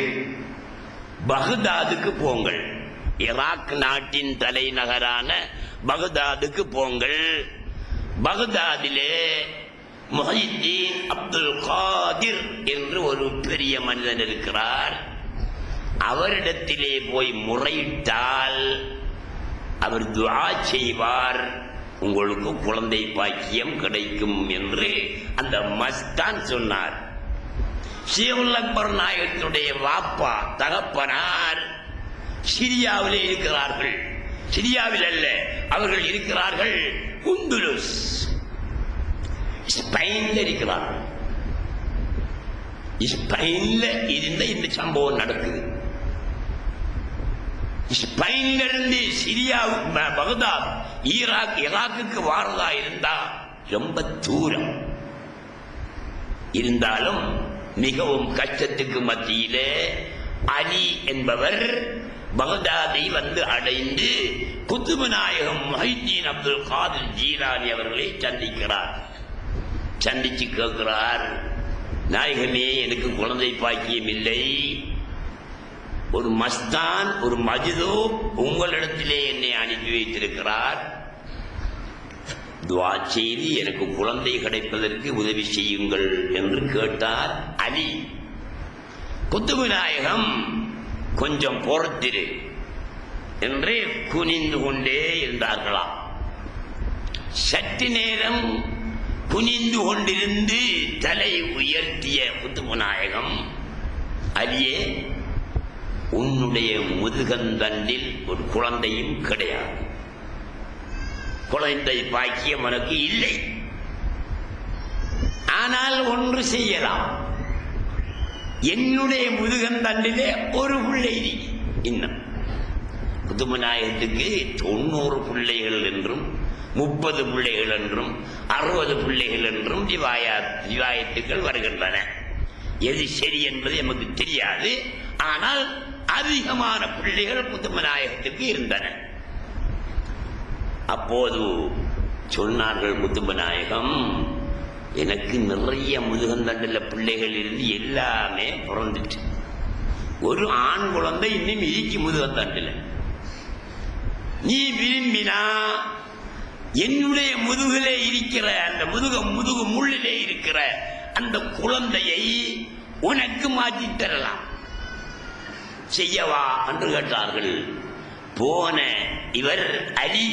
பகதாதுக்கு போங்கள், ஈராக் நாட்டின் தலைநகரான பகதாதுக்கு போங்கள், பகதாதிலே முஹைதீன் அப்துல் காதிர் என்று ஒரு பெரிய மனிதன் இருக்கிறார். அவரிடத்திலே போய் முறையிட்டால் அவர் துஆ செய்வார், உங்களுக்கு குழந்தை பாக்கியம் கிடைக்கும் என்று அந்த மஸ்தான் சொன்னார். ஷேகுல் அக்பர் நாயகத்தினுடைய வாப்பா தகப்பனார் சிரியாவிலே இருக்கிறார்கள். சிரியாவில் அல்ல, அவர்கள் இருக்கிறார்கள் குந்துலுஸ், ஸ்பெயின்ல இருக்கிறார்கள். ஸ்பெயின்ல இருந்த இந்த சம்பவம் நடக்குது. ஸ்பெயின்ல இருந்து சிரியா, பகதாத், ஈராக்குக்கு வாரதா இருந்தா ரொம்ப தூரம். இருந்தாலும் மிகவும் கஷ்டத்துக்கு மத்தியிலே அலி என்பவர் பகதாதை வந்து அடைந்து குத்துபு நாயகம் முஹைதீன் அப்துல் காதிர் ஜீலானி அவர்களை சந்திக்கிறார். சந்திச்சு கேட்கிறார், நாயகமே, எனக்கு குழந்தை பாக்கியம் இல்லை. ஒரு மஸ்தான், ஒரு மஜ்தூப் உங்களிடத்திலே என்னை அனுப்பி வைத்திருக்கிறார். துஆ செய்து எனக்கு குழந்தை கிடைப்பதற்கு உதவி செய்யுங்கள் என்று கேட்டார் அலி. குத்துபு நாயகம் கொஞ்சம் பொறுத்திரு என்று குனிந்து கொண்டே இருந்தார்களாம். சற்று நேரம் குனிந்து கொண்டிருந்து தலை உயர்த்திய குத்துபு நாயகம், அலியே, உன்னுடைய முதுகந்தண்டில் ஒரு குழந்தையும் கிடையாது, குழந்தை பாக்கியம் உனக்கு இல்லை. ஆனால் ஒன்று செய்யலாம், என்னுடைய முதுகந்தண்டிலே ஒரு பிள்ளை இன்னும். குத்துபு நாயகத்துக்கு 90 பிள்ளைகள் என்றும் 30 பிள்ளைகள் என்றும் 60 பிள்ளைகள் என்றும் ரிவாயத்துக்கள் வருகின்றன. எது சரி என்பது நமக்கு தெரியாது. ஆனால் அதிகமான பிள்ளைகள் குத்துபு நாயகத்துக்கு இருந்தன. அப்போது சொன்னார்கள் குத்துபு நாயகம், எனக்கு நிறைய முதுகந்தண்டில் பிள்ளைகள் இருந்து எல்லாமே பிறந்துட்டு, ஒரு ஆண் குழந்தை இன்னும் இருக்கு முதுகந்தண்டில். நீ விரும்பினா என்னுடைய முதுகிலே இருக்கிற அந்த முதுகு முள்ளிலே இருக்கிற அந்த குழந்தையை உனக்கு மாற்றி தரலாம், செய்யவா என்று கேட்டார்கள். போன இவர் அலி,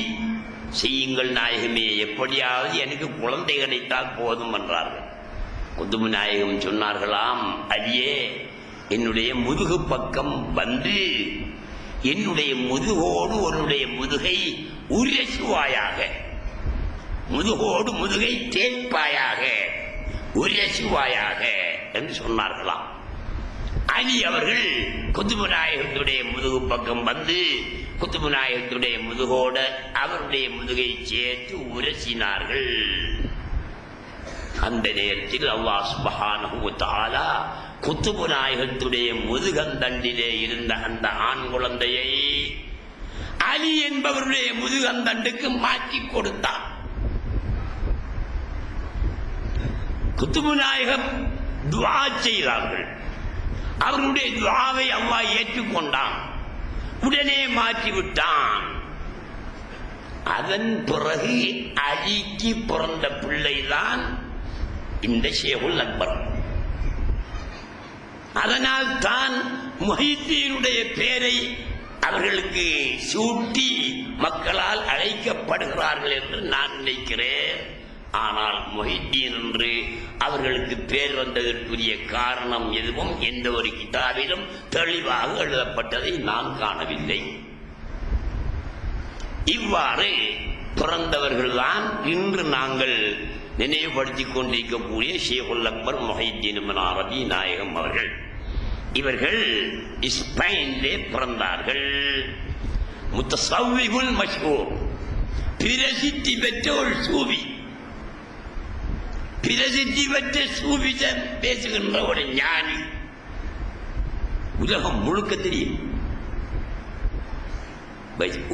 செய்யுங்கள் நாயகமே, எப்படியாவது எனக்கு குழந்தை கிடைத்தால் போதும் என்றார்கள். குத்துபு நாயகம் சொன்னார்களாம், அலியே, என்னுடைய முதுகு பக்கம் வந்து என்னுடைய முதுகோடு உன்னுடைய முதுகை உரசுவாயாக, முதுகோடு முதுகை தேய்ப்பாயாக, உரசுவாயாக என்று சொன்னார்களாம். அலி அவர்கள் குத்துபு நாயகத்துடைய முதுகு பக்கம் வந்து குத்துபு நாயகத்துடைய முதுகோட அவருடைய முதுகை சேர்த்து உரசினார்கள். அந்த நேரத்தில் அல்லாஹ் சுப்ஹானஹு வ தஆலா குத்துபு நாயகத்துடைய முதுகந்தண்டிலே இருந்த அந்த ஆண் குழந்தையை அலி என்பவருடைய முதுகந்தண்டுக்கு மாற்றி கொடுத்தார். குத்துபு நாயகம் துஆ செய்தார்கள். அவர்களுடைய துஆவை அல்லாஹ் ஏற்றுக்கொண்டான், உடனே மாற்றிவிட்டான். அதன் பிறகு அலிக்கு பிறந்த பிள்ளைதான் இந்த ஷேகுல் அக்பர். அதனால் தான் முஹைதீனுடைய பெயரை அவர்களுக்கு சூட்டி மக்களால் அழைக்கப்படுகிறார்கள் என்று நான் நினைக்கிறேன். ஆனால் முஹைதீன் என்று அவர்களுக்கு பேர் வந்ததற்குரிய காரணம் எதுவும் எந்த ஒரு கிதாபிலும் தெளிவாக எழுதப்பட்டதை நான் காணவில்லை. இவ்வாறு பிறந்தவர்கள்தான் இன்று நாங்கள் நினைவுபடுத்திக் கொண்டிருக்கக்கூடிய ஷேகுல் அக்பர் முஹைதீன் இப்னு அரபி நாயகம் அவர்கள். இவர்கள் ஸ்பெயினிலே பிறந்தார்கள். முத்தஸவ்விஃபுல் மஷ்ஹூர், பிரசித்தி பெற்ற ஒரு சூஃபி, பிரசித்தி பெற்ற சூஃபிசம் பேசுகின்ற ஒரு ஞானி. உலகம் முழுக்க தெரியும்.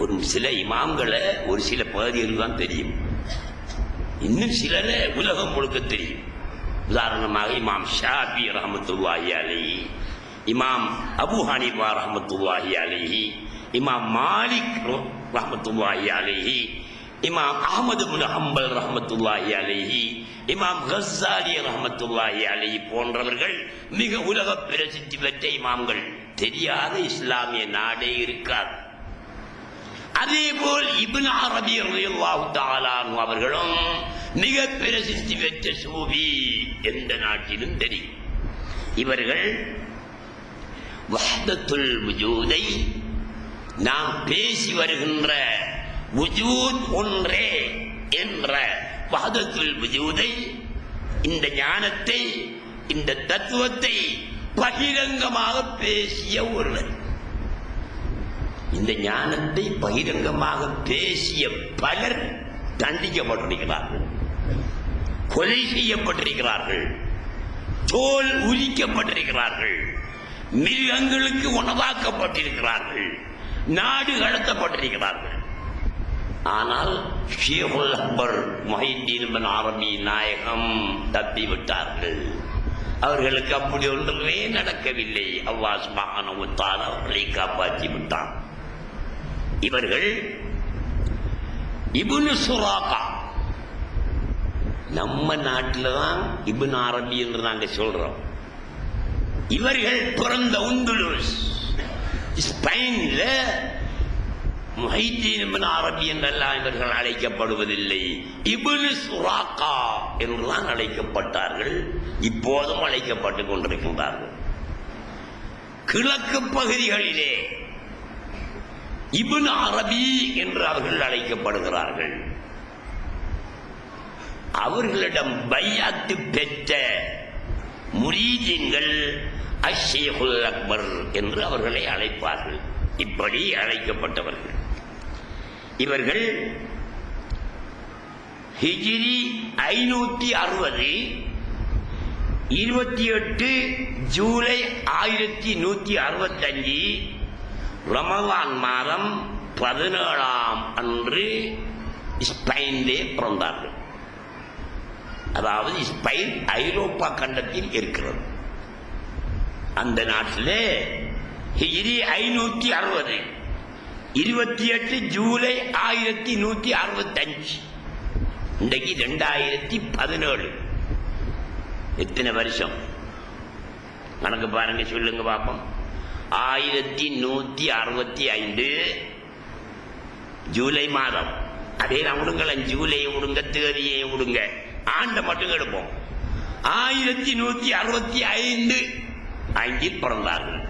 ஒரு சில இமாம்களை ஒரு சில பகுதிகள் தான் தெரியும், இன்னும் சிலரை உலகம் முழுக்க தெரியும். உதாரணமாக இமாம் ஷாஃபி ரஹ்மத்துல்லாஹி அலைஹி, இமாம் அபூ ஹனீஃபா ரஹ்மத்துல்லாஹி அலைஹி, இமாம் மாலிக் ரஹ்மத்துல்லாஹி அலைஹி, இமாம் அஹ்மது இப்னு ஹம்பல் ரஹ்மத்துல்லாஹி அலைஹி, இமாம் கஸ்ஸாலி ரஹ்மத்துல்லாஹி அலைஹி போன்றவர்கள் மிக உலக பிரசித்தி பெற்ற இமாம்கள். தெரியாத இஸ்லாமிய நாடே இருக்காது. அதேபோல் இப்னு அரபி ரலியல்லாஹு தஆலா அன்ஹு அவர்களும் மிக பிரசித்தி பெற்ற சூஃபி எந்த நாட்டிலும் தெரியும். இவர்கள் வஹ்தத்துல் வஜூதை, நாம் பேசி வருகின்ற வஜூத் ஒன்றே என்ற வஹ்தத்துல் வஜூதை, இந்த ஞானத்தை, இந்த தத்துவத்தை பகிரங்கமாக பேசிய ஒருவர். இந்த ஞானத்தை பகிரங்கமாக பேசிய பலர் தண்டிக்கப்பட்டிருக்கிறார்கள், கொலை செய்யப்பட்டிருக்கிறார்கள், தோல் உரிக்கப்பட்டிருக்கிறார்கள், மிருகங்களுக்கு உணவாக்கப்பட்டிருக்கிறார்கள், நாடு கடத்தப்பட்டிருக்கிறார்கள். ஆனால் ஷேகுல் அக்பர் முஹைதீன் இப்னு அரபி நாயகம் தப்பிவிட்டார்கள். அவர்களுக்கு அப்படி ஒன்றுமே நடக்கவில்லை. அல்லாஹ் சுப்ஹானஹு வ தஆலா அவர்களை காப்பாற்றி விட்டான். இவர்கள் இப்னு சுராகா, நம்ம நாட்டில் தான் இப்னு அரபி என்று நாங்கள் சொல்றோம். இவர்கள் பிறந்த உந்துலுஸ் ஸ்பெயின்ல முஹைதீன் இப்னு அரபி என்றெல்லாம் இவர்கள் அழைக்கப்படுவதில்லை, இப்னு சுராகா என்றுதான் அழைக்கப்பட்டார்கள். இப்போதும் அழைக்கப்பட்டுக் கொண்டிருக்கின்றார்கள். கிழக்கு பகுதிகளிலே இப்னு அரபி என்று அவர்கள் அழைக்கப்படுகிறார்கள். அவர்களிடம் பைஅத் பெற்ற முரீதீன்கள் அஷ்ஷேகுல் அக்பர் என்று அவர்களை அழைப்பார்கள். இப்படி அழைக்கப்பட்டவர்கள் இவர்கள். ஹிஜ்ரி 560, 28 ஜூலை 1165 ரமலான் மாதம் 17ஆம் அன்று ஸ்பெயினிலே பிறந்தார்கள். அதாவது ஸ்பெயின் ஐரோப்பா கண்டத்தில் இருக்கிறது. அந்த நாட்டிலே ஹிஜ்ரி 560, 28 ஜூலை 1165, இன்றைக்கு 2017. எத்தனை வருஷம் கணக்கு பாருங்க, சொல்லுங்க பாப்போம். 1165 ஜூலை மாதம். அதே நான் விடுங்களேன், ஜூலையை விடுங்க, தேதியை விடுங்க, ஆண்டை மட்டும் எடுப்போம். 1165 பிறந்தார்கள்.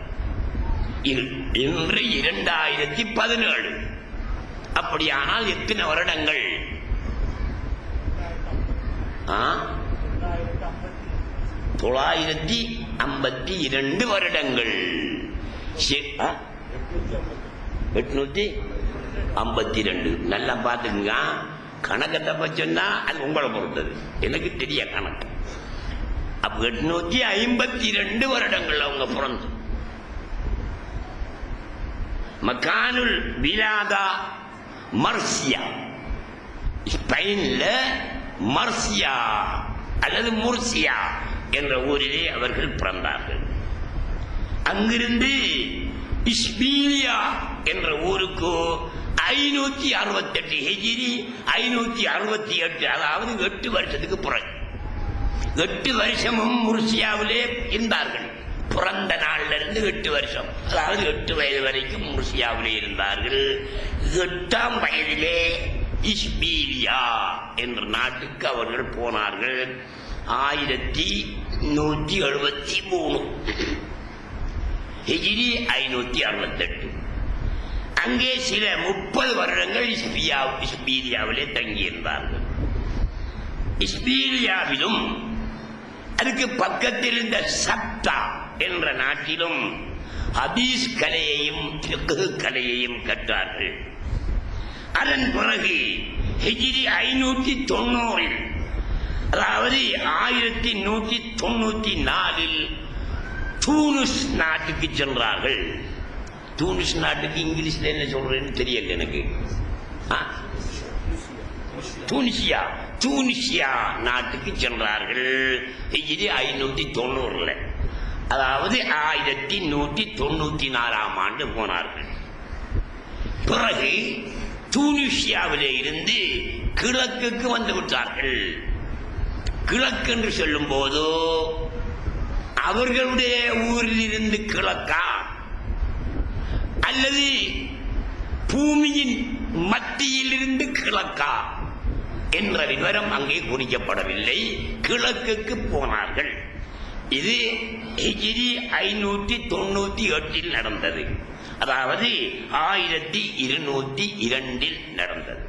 இன்று 2017. அப்படியானால் எத்தனை வருடங்கள்? 952 வருடங்கள். 852. நல்லா பார்த்துக்குங்க. கணக்கத்தை பச்சோன்னா அது உங்களை பொறுத்தது, எனக்கு தெரிய கணக்கு. அப்ப 852 வருடங்கள் அவங்க பிறந்து. மக்கானுல் விலாதா மர்சியா, ஸ்பெயின்ல மர்சியா அல்லது முர்சியா என்ற ஊரிலே அவர்கள் பிறந்தார்கள். அங்கிருந்து இஸ்பீலியா என்ற ஊருக்கு 568 ஹிஜ்ரி 568, அதாவது 8 வருஷத்துக்கு பிறகு. 8 வருஷமும் முர்சியாவிலே இருந்தார்கள். பிறந்த நாள்ல இருந்து 8 வருஷம், அதாவது 8 வயது வரைக்கும் முர்சியாவிலே இருந்தார்கள். 8ஆம் வயதிலே இஸ்பீலியா என்ற நாட்டுக்கு அவர்கள் போனார்கள். 1173 ஹிஜ்ரி 568. அங்கே சில 30 வருடங்கள் இஸ்பீலியாவிலே தங்கியிருந்தார்கள். இஸ்பீலியாவிலும் அதுக்கு பக்கத்தில் இருந்த சப்தா என்ற நாட்டிலும் ஹதீஸ் கலையையும் ஃபிக்ஹ் கலையையும் கற்றார்கள். அதன் பிறகு ஹிஜ்ரி 590, அதாவது 1194 தூனிஸ் நாட்டுக்கு சென்றார்கள். தூனிஸ் நாட்டுக்கு இங்கிலீஷ்ல என்ன சொல்றேன்னு தெரியல எனக்கு. தூனிசியா நாட்டுக்கு சென்றார்கள். ஹிஜ்ரி 590, அதாவது 1194ஆம் ஆண்டு போனார்கள். பிறகு தூனிஷியாவிலே இருந்து கிழக்குக்கு வந்து விட்டார்கள். கிழக்கு என்று சொல்லும் போது அவர்களுடைய ஊரில் இருந்து கிழக்கா அல்லது பூமியின் மத்தியில் இருந்து கிழக்கா என்ற விவரம் அங்கே குறிக்கப்படவில்லை. கிழக்குக்கு போனார்கள். இது ஹிஜ்ரி 598 நடந்தது. அதாவது 1202 நடந்தது.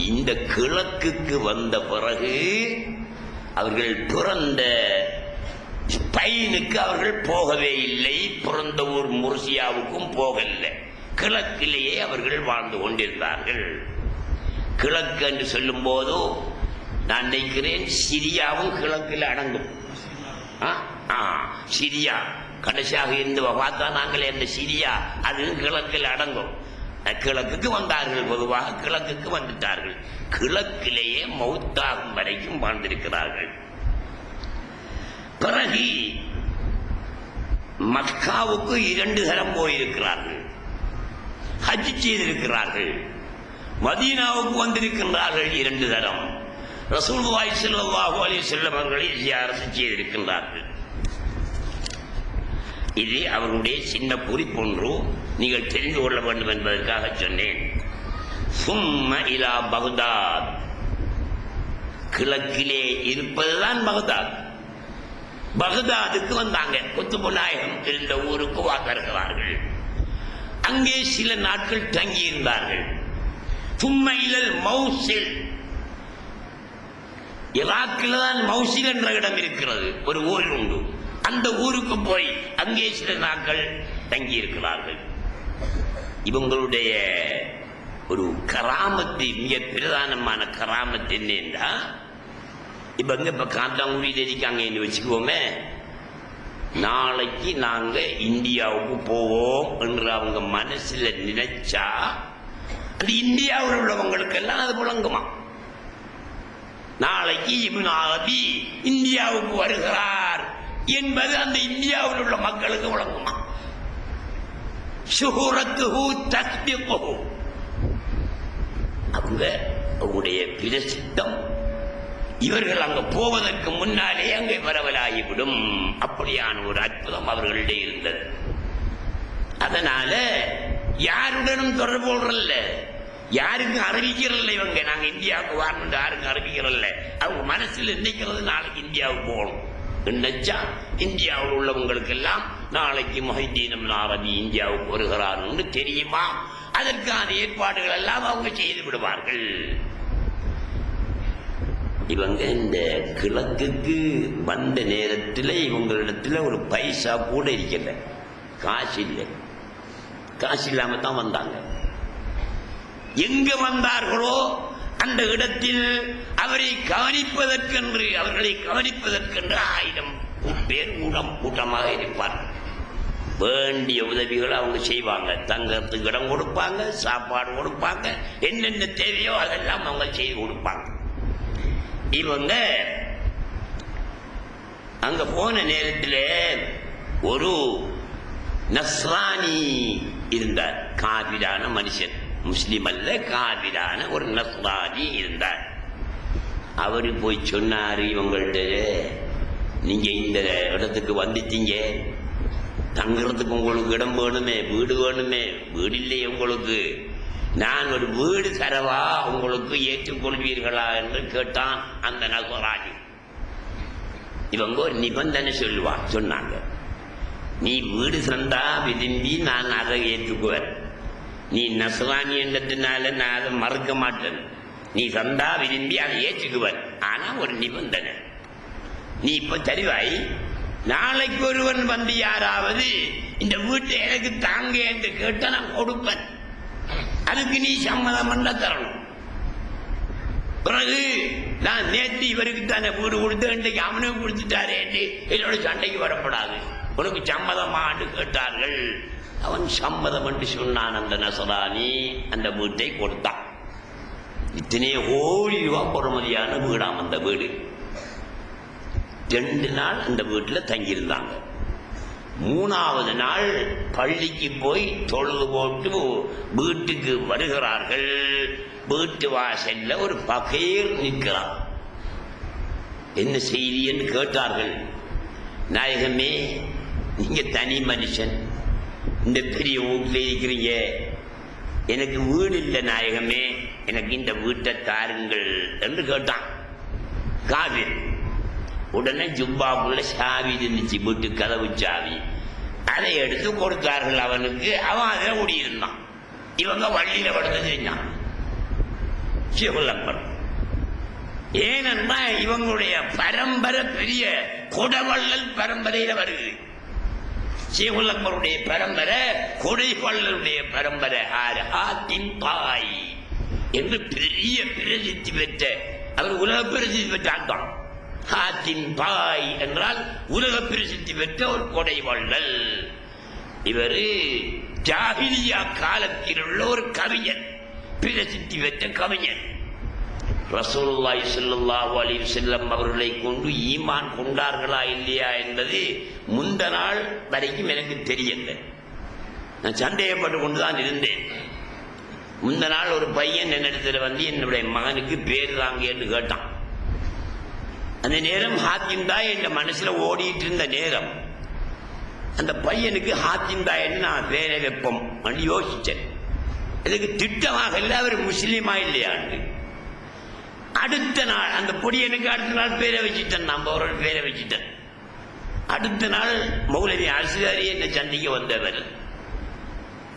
இந்த கிழக்குக்கு வந்த பிறகு அவர்கள் பிறந்த ஸ்பெயினுக்கு அவர்கள் போகவே இல்லை. பிறந்த ஊர் முர்சியாவுக்கும் போகவில்லை. கிழக்கிலேயே அவர்கள் வாழ்ந்து கொண்டிருந்தார்கள். கிழக்கு என்று சொல்லும் போது நான் நினைக்கிறேன் சிரியாவும் கிழக்கில் அடங்கும். சிரியா கடைசியாக இருந்து பார்த்தா நாங்களே அந்த சிரியா அது கிழக்கில் அடங்கும். கிழக்குக்கு வந்தார்கள். பொதுவாக கிழக்குக்கு வந்துட்டார்கள். கிழக்கிலேயே மௌத்தாகும் வரைக்கும் வாழ்ந்திருக்கிறார்கள். பிறகு மக்காவுக்கு 2 தரம் போயிருக்கிறார்கள். ஹஜ் செய்திருக்கிறார்கள். மதீனாவுக்கு வந்திருக்கின்றார்கள் 2 தரம். ரசூலுல்லாஹி ஸல்லல்லாஹு அலைஹி வஸல்லம் அவர்களை ஜியாரத் செய்திருக்கின்றார்கள். இது அவருடைய சின்ன குறிப்பொன்று நீங்கள் தெரிந்து கொள்ள வேண்டும் என்பதற்காக சொன்னேன். சும்ம இலா பக்தாத், கிழக்கிலே இருப்பதுதான் பக்தாத். பக்தாதுக்கு வந்தாங்க. குத்துபு நாயகம் இருந்த ஊருக்கு வாக்களிக்கிறார்கள். அங்கே சில நாட்கள் தங்கி இருந்தார்கள். சும்ம இலல் மௌசில், ஈராக்கில் தான் மௌசில் என்ற இடம் இருக்கிறது, ஒரு ஊர் உண்டு. அந்த ஊருக்கு போய் அங்கே சில நாட்கள் தங்கி இருக்கிறார்கள். இவங்களுடைய ஒரு கராமத்து, மிக பிரதானமான கராமத்து என்னன்னா, இவங்க இப்ப காத்தாங்குடியில் இருக்காங்கன்னு வச்சுக்கோமே, நாளைக்கு நாங்க இந்தியாவுக்கு போவோம் என்று அவங்க மனசுல நினைச்சா அந்த இந்தியாவில் உள்ளவங்களுக்கெல்லாம் அது புழங்குமா. நாளைக்கு இப்னு அரபி இந்தியாவுக்கு வருகிறார் என்பது அந்த இந்தியாவில் உள்ள மக்களுக்கு வழங்குமா. ஷுஹூரத்துஹு தஸ்பிகுஹு, அவங்களுடைய பிரசித்தம் இவர்கள் அங்க போவதற்கு முன்னாலே அங்கே பரவலாகிவிடும். அப்படியான ஒரு அற்புதம் அவர்களிடையே இருந்தது. அதனால யாருடனும் தொடர்பு கொள்றல்ல, யாருக்கும் அறிவிக்கிறல்ல. இவங்க நாங்க இந்தியாவுக்கு வரணும் யாருக்கும் அறிவிக்கிறல்ல. அவங்க மனசுல நினைக்கிறது நாளைக்கு இந்தியாவுக்கு போகணும் நினைச்சா இந்தியாவில் உள்ளவங்களுக்கு எல்லாம் நாளைக்கு முஹைதீன் இப்னு அரபி இந்தியாவுக்கு வருகிறார் என்று தெரியுமா. அதற்கான ஏற்பாடுகள் எல்லாம் அவங்க செய்து விடுவார்கள். இவங்க இந்த கிழக்குக்கு வந்த நேரத்தில் இவங்களிடத்துல ஒரு பைசா கூட இருக்கல, காசு இல்லை. காசு இல்லாம தான் வந்தாங்க. எங்க வந்தார்களோ அந்த இடத்தில் அவர்களை கவனிப்பதற்கென்று 1000 பேர் கூட்டமாக இருப்பார்கள். வேண்டிய உதவிகளை அவங்க செய்வாங்க. தங்கறதுக்கு இடம் கொடுப்பாங்க, சாப்பாடு கொடுப்பாங்க, என்னென்ன தேவையோ அதெல்லாம் அவங்க செய்து கொடுப்பாங்க. இவங்க அங்க போன நேரத்தில் ஒரு நஸ்ரானி இருந்தார். காபிரான மனுஷன், முஸ்லிம் அல்ல, காபிரான ஒரு நஸ்ரானி இருந்தார். அவரு போய் சொன்னாரு இவங்கள்ட்ட, நீங்க இந்த இடத்துக்கு வந்துட்டீங்க, தங்குறதுக்கு உங்களுக்கு இடம் வேணுமே, வீடு வேணுமே, வீடு இல்லையே உங்களுக்கு, நான் ஒரு வீடு தரவா, உங்களுக்கு ஏற்றுக்கொள்வீர்களா என்று கேட்டான் அந்த நஸ்ரானி. இவங்க ஒரு நிபந்தனை சொன்னாங்க, நீ வீடு தந்தா விரும்பி நான் அதை ஏற்றுக்குவேன். நீ நஸ்ரானி என்றதுனால நான் அதை மறுக்க மாட்டேன். நீ தந்தா விரும்பி அதை ஏற்றுக்குவேன். ஆனா ஒரு நிபந்தனை, நீ இப்ப தருவாய், நாளைக்கு ஒருவன் வந்து யாராவது இந்த வீட்டை எனக்கு தாங்க என்று கேட்ட நான் கொடுப்பேன். அதுக்கு நீ சம்மதம் பண்ண தரணும். பிறகு நான் நேற்று இவருக்கு தானே வீடு கொடுத்து இன்றைக்கு அவனுக்கு கொடுத்துட்டாரே என்று என்னோட சண்டைக்கு வரப்படாது, உனக்கு சம்மதமான்னு கேட்டார்கள். அவன் சம்மதம் என்று சொன்னான். அந்த நஸ்ரானி அந்த வீட்டை கொடுத்தான். இத்தனையே கோடி ரூபாய் பொறுமதியான வீடாம் அந்த வீடு. 2 நாள் அந்த வீட்டில் தங்கியிருந்தாங்க. மூணாவது நாள் பள்ளிக்கு போய் தொழுது போட்டு வீட்டுக்கு வருகிறார்கள். வீட்டு வாசல்ல ஒரு பகீர் நிற்கிறார். என்ன செய்தி என்று கேட்டார்கள். நாயகமே, நீங்க தனி மனுஷன், இந்த பெரிய வீட்டில் இருக்கிறீங்க, எனக்கு வீடு இல்லை நாயகமே, எனக்கு இந்த வீட்டை தாருங்கள் என்று கேட்டான் காவிர். உடனே ஜுப்பாக்குள்ள சாவி இருந்துச்சு, வீட்டு கதவு சாவி. அதை எடுத்து கொடுத்தார்கள் அவனுக்கு. அவன் அதில் ஓடியிருந்தான். இவங்க வள்ளியில படுத்து செஞ்சான். சிவலப்பர் ஏனென்றா இவங்களுடைய பரம்பரை பெரிய கொடவள்ளல் பரம்பரையில வருது. சிவலப்பருடைய பரம்பரை கொடைவள்ளலுடைய பரம்பரை. ஆத்தின் பாய் என்று பெரிய பிரசித்தி பெற்ற, அவர் உலக பிரசித்தி பெற்றான். ஹாத்தின் பாய் என்றால் உலக பிரசித்தி பெற்ற ஒரு கொடைவள்ளல். இவர் ஜாஹிலியா காலத்தில் உள்ள ஒரு கவிஞர், பிரசித்தி பெற்ற கவிஞர். ரசூலுல்லாஹி ஸல்லல்லாஹு அலைஹி வஸல்லம் அவர்களை கொண்டு ஈமான் கொண்டார்களா இல்லையா என்பது முந்த நாள் வரைக்கும் எனக்கு தெரியல. நான் சந்தேகப்பட்டு கொண்டுதான் இருந்தேன். முந்த நாள் ஒரு பையன் என்னிடத்துல வந்து என்னுடைய மகனுக்கு பேர் தாங்க என்று கேட்டான். அந்த நேரம் ஹாத்திம் தாய் என் மனசுல ஓடிட்டு இருந்த நேரம். அந்த பையனுக்கு ஹாத்திம் தாய்ன்னு நான் பேரை வைப்போம் யோசிச்சேன். இதுக்கு திட்டமாக இல்லை, அவர் முஸ்லீமா இல்லையாண்டு. அடுத்த நாள் அந்த பொடியனுக்கு அடுத்த நாள் பேரை வச்சுட்டேன், நம்ம ஒரு பேரை வச்சுட்டேன். அடுத்த நாள் மௌலவி அஸ்காரி என்னை சந்திக்க வந்தவர்.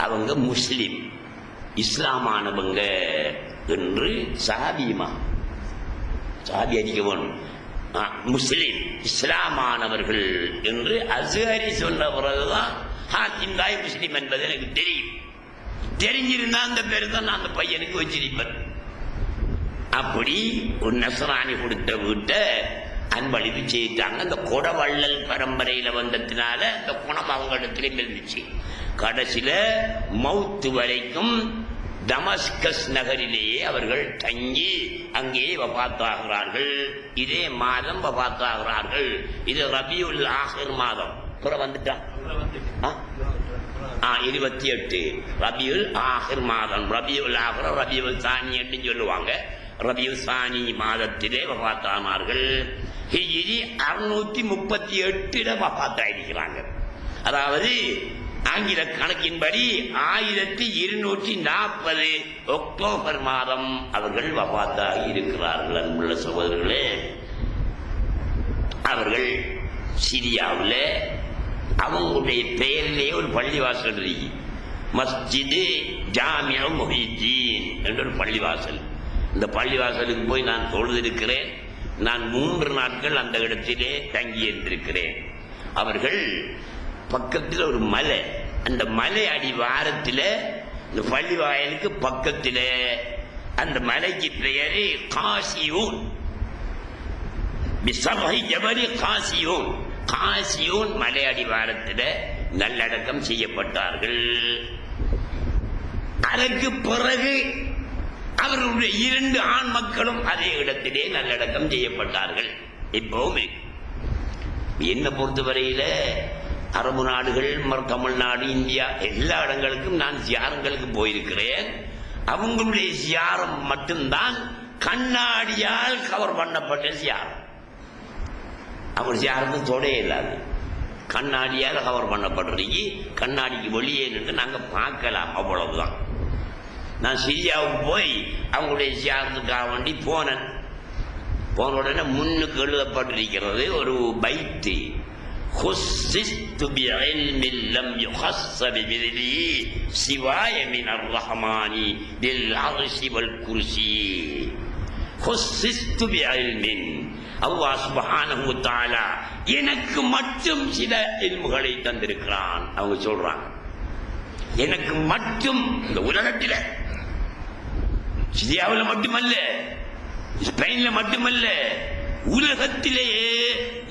அவங்க முஸ்லீம், இஸ்லாமானவங்க என்று சஹாபியுமா, சஹாபி அடிக்க வேணும், முஸ்லீம் இஸ்லாமானவர்கள் என்று அஸ்காரி சொன்ன பிறகுதான் ஹாத்திம் தாய் முஸ்லீம் என்பது எனக்கு தெரியும். தெரிஞ்சிருந்தா அந்த பேர் தான் நான் அந்த பையனுக்கு வச்சிருப்பேன். அப்படி ஒரு நஸ்ரானி கொடுத்த வீட்டை அன்பளிப்பு செய்தாங்க. அந்த கொடவள்ளல் பரம்பரையில வந்ததுனால அந்த குணம் அவங்க இடத்துலயும் இருந்துச்சு. கடைசியில மௌத்து வரைக்கும் தமஸ்கஸ் நகரிலேயே அவர்கள் தங்கி அங்கேயே வஃபாத்தாகிறார்கள். இதே மாதம் வஃபாத்தாகிறார்கள். இது ரபியுல் ஆஹிர் மாதம். வந்துட்டான் 28 ரபியுல் ஆஹிர் மாதம். ரபியுல் ஆஹிர் ரபியுல் சானி என்று சொல்லுவாங்க. ரபியுல் சானி மாதத்திலே வஃபாத்தானார்கள். ஹிஜ்ரி 638 வஃபாத்தாயிருக்கிறாங்க. அதாவது ஆங்கில கணக்கின்படி 1240 அக்டோபர் மாதம் அவர்கள் வஃபாத்தாகி இருக்கிறார்கள். அன்புள்ள சகோதரர்களே, அவர்கள் சிரியாவில் அவங்களுடைய பெயரிலேயே ஒரு பள்ளிவாசல் இருக்கு. மஸ்ஜிது ஜாமியா முஹிதீன் என்ற ஒரு பள்ளிவாசல். இந்த பள்ளிவாசலுக்கு போய் நான் தொழுதிருக்கிறேன். நான் 3 நாட்கள் அந்த இடத்திலே தங்கி இருந்திருக்கிறேன். அவர்கள் பக்கத்தில் ஒரு மலை, அந்த மலை அடிவாரத்தில் இந்த பள்ளி வாயலுக்கு பக்கத்தில் அந்த மலைக்கு பெயரு காசியூன். காசியூன் காசியூன் மலை அடிவாரத்தில் நல்லடக்கம் செய்யப்பட்டார்கள். அதற்கு பிறகு அவர்களுடைய 2 ஆண் மக்களும் அதே இடத்திலே நல்லடக்கம் செய்யப்பட்டார்கள். இப்போவும் என்ன பொறுத்தவரையில அரபு நாடுகள், தமிழ்நாடு, இந்தியா எல்லா இடங்களுக்கும் நான் ஜியாரங்களுக்கு போயிருக்கிறேன். அவங்களுடைய ஜியாரம் மட்டும்தான் கண்ணாடியால் கவர் பண்ணப்பட்ட ஜியாரம். அவங்க ஜியாரத்து தொடைய இல்லாது கண்ணாடியால் கவர் பண்ணப்படுறீங்க. கண்ணாடிக்கு வெளியே நின்று நாங்க பார்க்கலாம், அவ்வளவுதான். நான் சிரியாவுக்கு போய் அவங்களுடைய ஜியாரத்துக்காக வேண்டி போனேன். போன உடனே முன்னுக்கு எழுதப்பட்டிருக்கிறது ஒரு பைத்து. خصصت بعلم لم يخص بمثله سواي من الرحمن بالعرش والكرسي. خصصت بعلم. அல்லாஹ் சுப்ஹானஹு வ தஆலா எனக்கு மட்டும் சில இல்முகளை தந்திருக்கிறான். அவங்க சொல்றாங்க, எனக்கு மட்டும் இந்த உலகத்தில், சிரியாவில் மட்டுமல்ல, ஸ்பெயின்ல மட்டுமல்ல, உலகத்திலேயே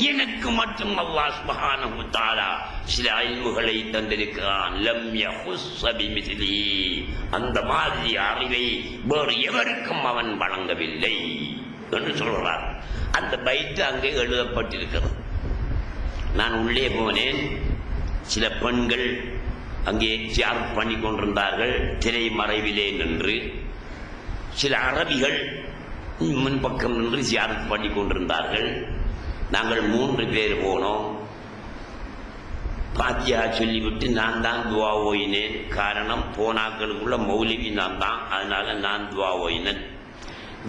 எனக்கு மட்டும் அல்லாஹ் சுப்ஹானஹு வ தஆலா சில இல்முகளை தந்திருக்கிறான். லம் யஹுஸ்ஸ பிமிஸ்லி. அந்த மாதிரி அறிவை வேறு எவருக்கும் அவன் வழங்கவில்லை என்று சொல்றார். அந்த பைத்து அங்கே எழுதப்பட்டிருக்கிறது. நான் உள்ளே போனேன். சில பெண்கள் அங்கே ஜியாரத் பண்ணி கொண்டிருந்தார்கள் திரை மறைவிலே நின்று. சில அரபிகள் முன்பக்கம் நின்று ஜியாரத் பண்ணி கொண்டிருந்தார்கள். நாங்கள் 3 பேர் போனோம். பாத்தியா சொல்லிவிட்டு நான் தான் துவா ஓயினேன். காரணம் போனாக்களுக்குள்ள மௌலிவி நான் தான், அதனால நான் துவா ஓயினேன்.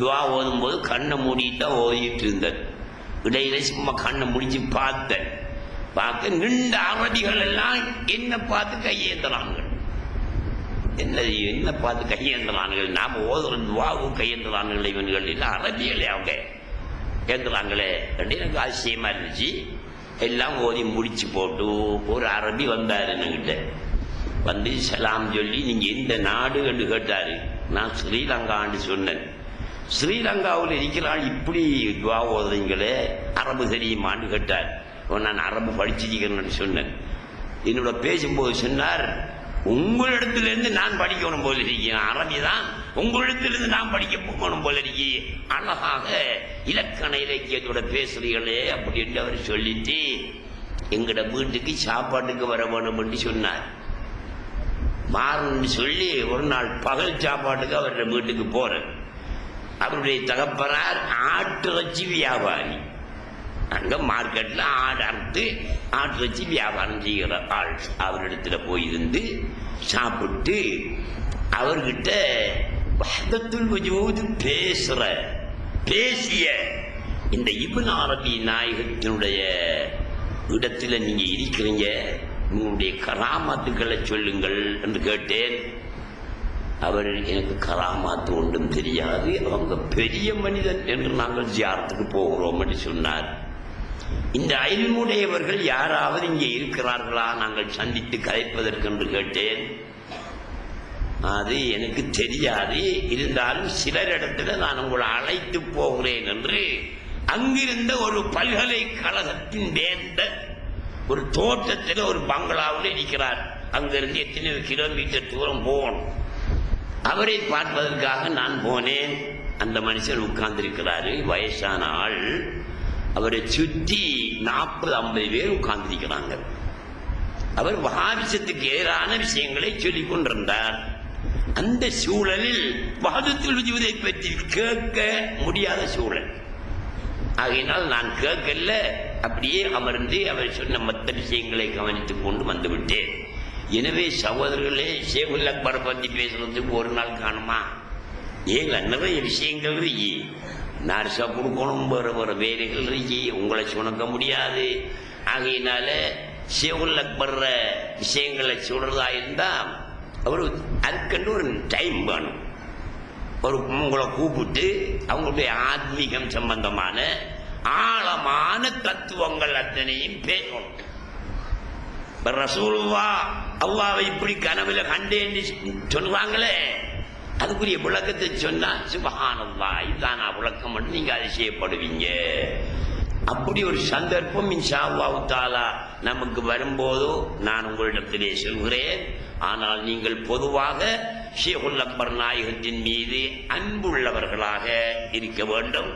துவா ஓதும் போது கண்ணை மூடிட்டு தான் ஓதிட்டு இருந்தேன். இடையில சும்மா கண்ணை முடிச்சு பார்த்தேன். பார்க்க நின்ற அரபிகள் எல்லாம் என்ன பார்த்து கையேந்திராங்க. என்ன பார்த்து கையேந்திரான்கள்? நாம ஓதுற துவாவும் கையேந்திரான்கள். இவன்கள் இல்லை அரபிகளே, அவங்க ஏந்திராங்களே. எனக்கு ஆச்சரியமா இருந்துச்சு. எல்லாம் ஓதி முடிச்சு போட்டு ஒரு அரபி வந்தாரு என்கிட்ட. வந்து சலாம் சொல்லி நீங்க எந்த நாடு என்று கேட்டாரு. நான் ஸ்ரீலங்கான்னு சொன்னேன். ஸ்ரீலங்காவில் இருக்கிறாள் இப்படி துவா ஓதுறீங்களே, அரபு தெரியுமான்னு கேட்டார். நான் அரபு படிச்சிருக்கிறேன்னு சொன்னேன். என்னோட பேசும்போது சொன்னார், உங்களிடத்திலிருந்து நான் படிக்கணும் போல இருக்கேன். அரபி தான் உங்களிடத்திலிருந்து நான் படிக்க போகணும் போல இருக்கே. அழகாக இலக்கண இலக்கியத்தோட பேசுறீங்களே அப்படின்னு அவர் சொல்லிட்டு எங்கட வீட்டுக்கு சாப்பாட்டுக்கு வர வேணும் என்று சொன்னார். மாறுன்னு சொல்லி ஒரு நாள் பகல் சாப்பாட்டுக்கு அவருடைய வீட்டுக்கு போறேன். அவருடைய தகப்பனார் ஆட்டிறைச்சி வியாபாரி. அங்க மார்க்கெட்ல ஆடு அறுத்து ஆட்டிறைச்சி வியாபாரம் செய்கிற ஆள். அவரிடத்துல போயிருந்து சாப்பிட்டு அவர்கிட்ட வஹ்தத்துல் வஜூத் பேசிய இந்த இப்னு அரபி நாயகத்தினுடைய இடத்துல நீங்க இருக்கிறீங்க, உங்களுடைய கராமாத்துக்களை சொல்லுங்கள் என்று கேட்டேன். அவர் எனக்கு கராமாத்து ஒன்றும் தெரியாது, அவங்க பெரிய மனிதன் என்று நாங்கள் ஜியாரத்துக்கு போகிறோம் என்று சொன்னார். இந்த இல்முடையவர்கள் யாராவது இங்கே இருக்கிறார்களா நாங்கள் சந்தித்து கதைப்பதற்கு என்று கேட்டேன். அது எனக்கு தெரியாது, இருந்தாலும் சிலரிடத்துல நான் உங்களை அழைத்து போகிறேன் என்று அங்கிருந்த ஒரு பல்கலைக்கழகத்தின் வேந்தர் ஒரு தோட்டத்தில் ஒரு பங்களாவில் இருக்கிறார். அங்கிருந்து எத்தனை கிலோமீட்டர் தூரம் போகணும். அவரை பார்ப்பதற்காக நான் போனேன். அந்த மனுஷன் உட்கார்ந்திருக்கிறாரு, வயசான ஆள். அவரை சுற்றி 40-50 பேர் உட்கார்ந்திருக்கிறாங்க. அவர் வஹாபிசத்துக்கு எதிரான விஷயங்களை சொல்லிக் கொண்டிருந்தார். அந்த சூழலில் வஹதத்துல் வஜூதை பற்றி கேட்க முடியாத சூழல். ஆகையினால் நான் கேட்கல, அப்படியே அமர்ந்து அவர் சொன்ன மற்ற விஷயங்களை கவனித்துக் கொண்டு வந்துவிட்டேன். எனவே சகோதரர்களே, ஷேகுல் அக்பர் பற்றி பேசுறதுக்கு ஒரு நாள் காணுமா? ஏங்க நிறைய விஷயங்கள் இருக்கு. நர்ஸா கொடுக்கணும், வேற வேலைகள் இருக்கு, உங்களை சுணக்க முடியாது. ஆகையினால ஷேகுல் அக்பர் விஷயங்களை சொல்றதா இருந்தா அவரு அதுக்கென்று ஒரு டைம் வேணும். ஒரு உங்களை கூப்பிட்டு அவங்களுடைய ஆத்மீகம் சம்பந்தமான ஆழமான தத்துவங்கள் அத்தனையும் பேசணும். ரசூலுல்லாஹ் அல்லாஹ்வை இப்படி கனவுல கண்டேன்னு சொல்லுவாங்களே, அதுக்குரிய விளக்கத்தை சொன்னா சுப்ஹானல்லாஹ் இதுதான் விளக்கம் பண்ணி நீங்க அதிசயப்படுவீங்க. அப்படி ஒரு சந்தர்ப்பம் இன்ஷா அல்லாஹ் தஆலா நமக்கு வரும்போதோ நான் உங்களிடத்திலே சொல்கிறேன். ஆனால் நீங்கள் பொதுவாக ஷேகுல் அக்பர் நாயகத்தின் மீது அன்புள்ளவர்களாக இருக்க வேண்டும்.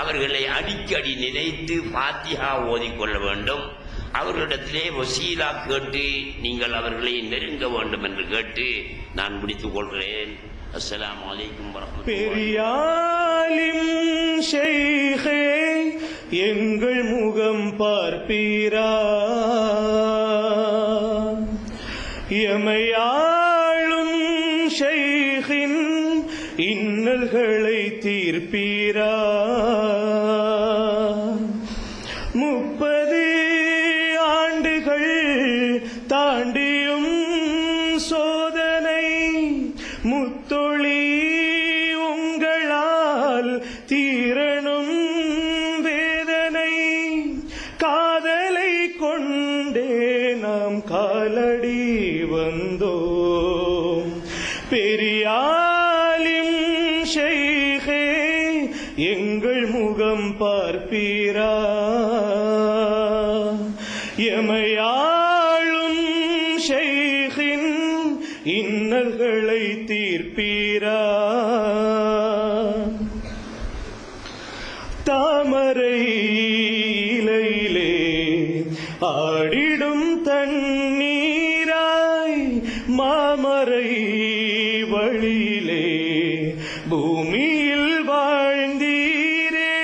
அவர்களை அடிக்கடி நினைத்து ஃபாத்திஹா ஓதிக்கொள்ள வேண்டும். அவர்களிடத்திலே வசீலா கேட்டு நீங்கள் அவர்களை நெருங்க வேண்டும் என்று கேட்டு நான் முடித்துக் கொள்கிறேன். அஸ்ஸலாமு அலைக்கும் வரஹ்மத்துல்லாஹி. பெரியாலிம் ஷைഖே எங்கள் முகம் பார்ப்பீரா, எமையாளும் ஷைഖின் இன்னல்களை தீர்ப்பீரா, 30 ஆண்டுகள் தாண்டியும் சோதனை முத்தொளி உங்களால் தீரணும் வேதனை, காதலை கொண்டே நாம் காலடி வந்தோம். பெரியாலிம் ஷைഖே எங்கள் முகம் பார்ப்பீரா, எமையாளும் ஷைഖின் இன்னல்களை தீர்ப்பீரா, தாமரை இலையிலே ஆடிடும் தண்ணீர் வழியிலே பூமியில் வாழ்ந்தீரே.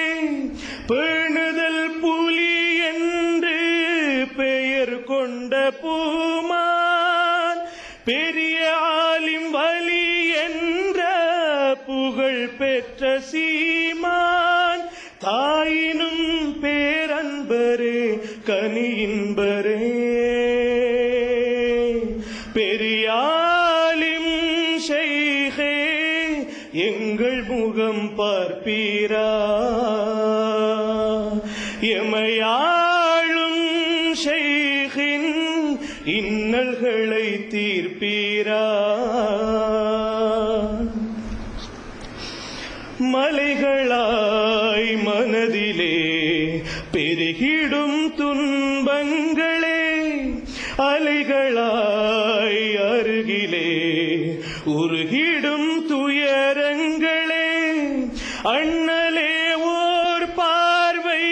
பேணுதல் புலி என்று பெயர் கொண்ட பூமான், பெரிய ஆலிம் வலி என்ற புகழ் பெற்ற சீமான், தாயினும் பேரன்பரே கனியின்பரே. பெரியாலிம் ஷைഖே எங்கள் முகம் பார்ப்பீரா, எமையாளும் ஷைഖின் இன்னல்களை தீர்ப்பீரா. மலைகளாய் மனதிலே பெருகிடும் துன்பங்களே, அலைகளாய் அருகிலே உருகிடும் துயரங்களே, அண்ணலே ஓர் பார்வை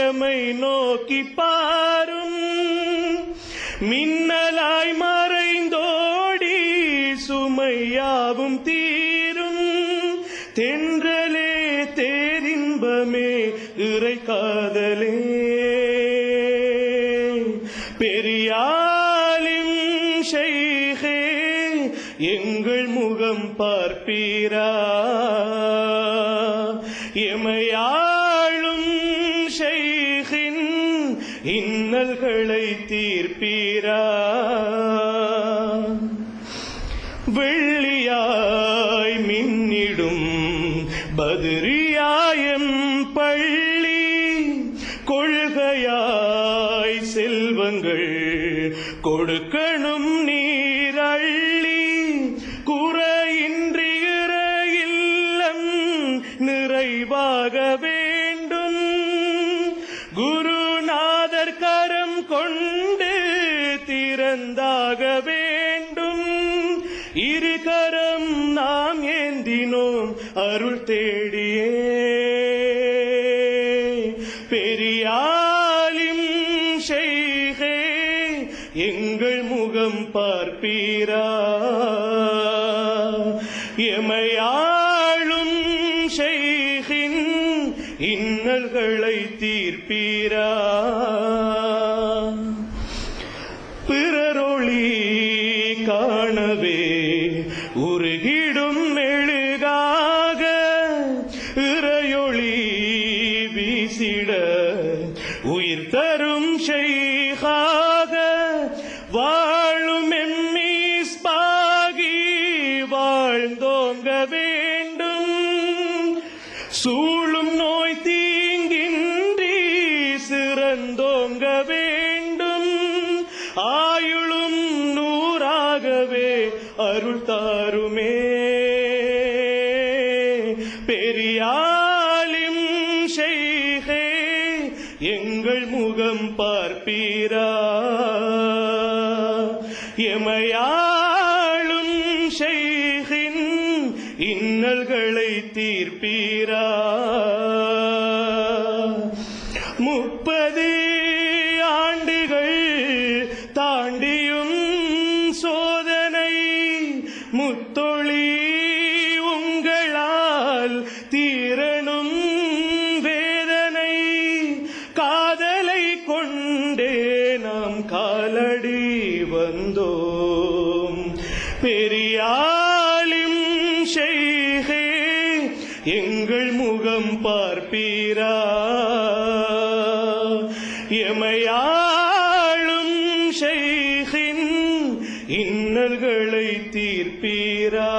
எமை நோக்கி பாரும், மின்னலாய் மறைந்தோடி சுமையாவும் தீரும், தென்றலே தேரின்பமே இறை காதலே. பெரியாலிம் ஷைഖே எங்கள் முகம் பார்ப்பீரா, எமையாளும் ஷைഖின் இன்னல்களை தீர்ப்பீரா. வெள்ளியாய் மின்னிடும் பதுரியாயம் பள்ளி, கொள்கையாய் செல்வங்கள் கொடுக்கணும் நீரள்ளி, குறையின்றி இல்லம் நிறைவாக வேண்டும், குருநாதர் கரம் கொண்டு திறந்தாக வேண்டும், இருகரம் நாம் ஏந்தினோம் அருள் தேடியே. பெரியாலிம் ஷைഖே எங்கள் முகம் பார்ப்பீரா, எமையாளும் ஷைഖின் இன்னல்களை தீர்ப்பீரா. பிறரொளி காணவே உருகிடும் மெழுகாக, இறையொளி வீசிட உயிர் தரும் ஷைഖாக, வாழும் எம்மீஸ்பாகி வாழ்ந்தோங்க வேண்டும், சூழும் நோய் தீங்கின்றி சிறந்தோங்க வேண்டும், ஆயுளும் நூறாகவே அருள் தாருமே. பெரியாலிம் ஷைഖே எங்கள் முகம் பார்ப்பீரா, எமையாளும் ஷைഖின் இன்னல்களை தீர்ப்பீரா. 30 ஆண்டுகள் தாண்டியும் சோதனை, முத்தொளி உங்களால் தீரணும் வேதனை, காதலை கொண்டே நாம் காலடி வந்தோம். பெரியாலிம் ஷைഖே எங்கள் முகம் பார்ப்பீரா, எமையாளும் ஷைഖின் இன்னல்களை தீர்ப்பீரா.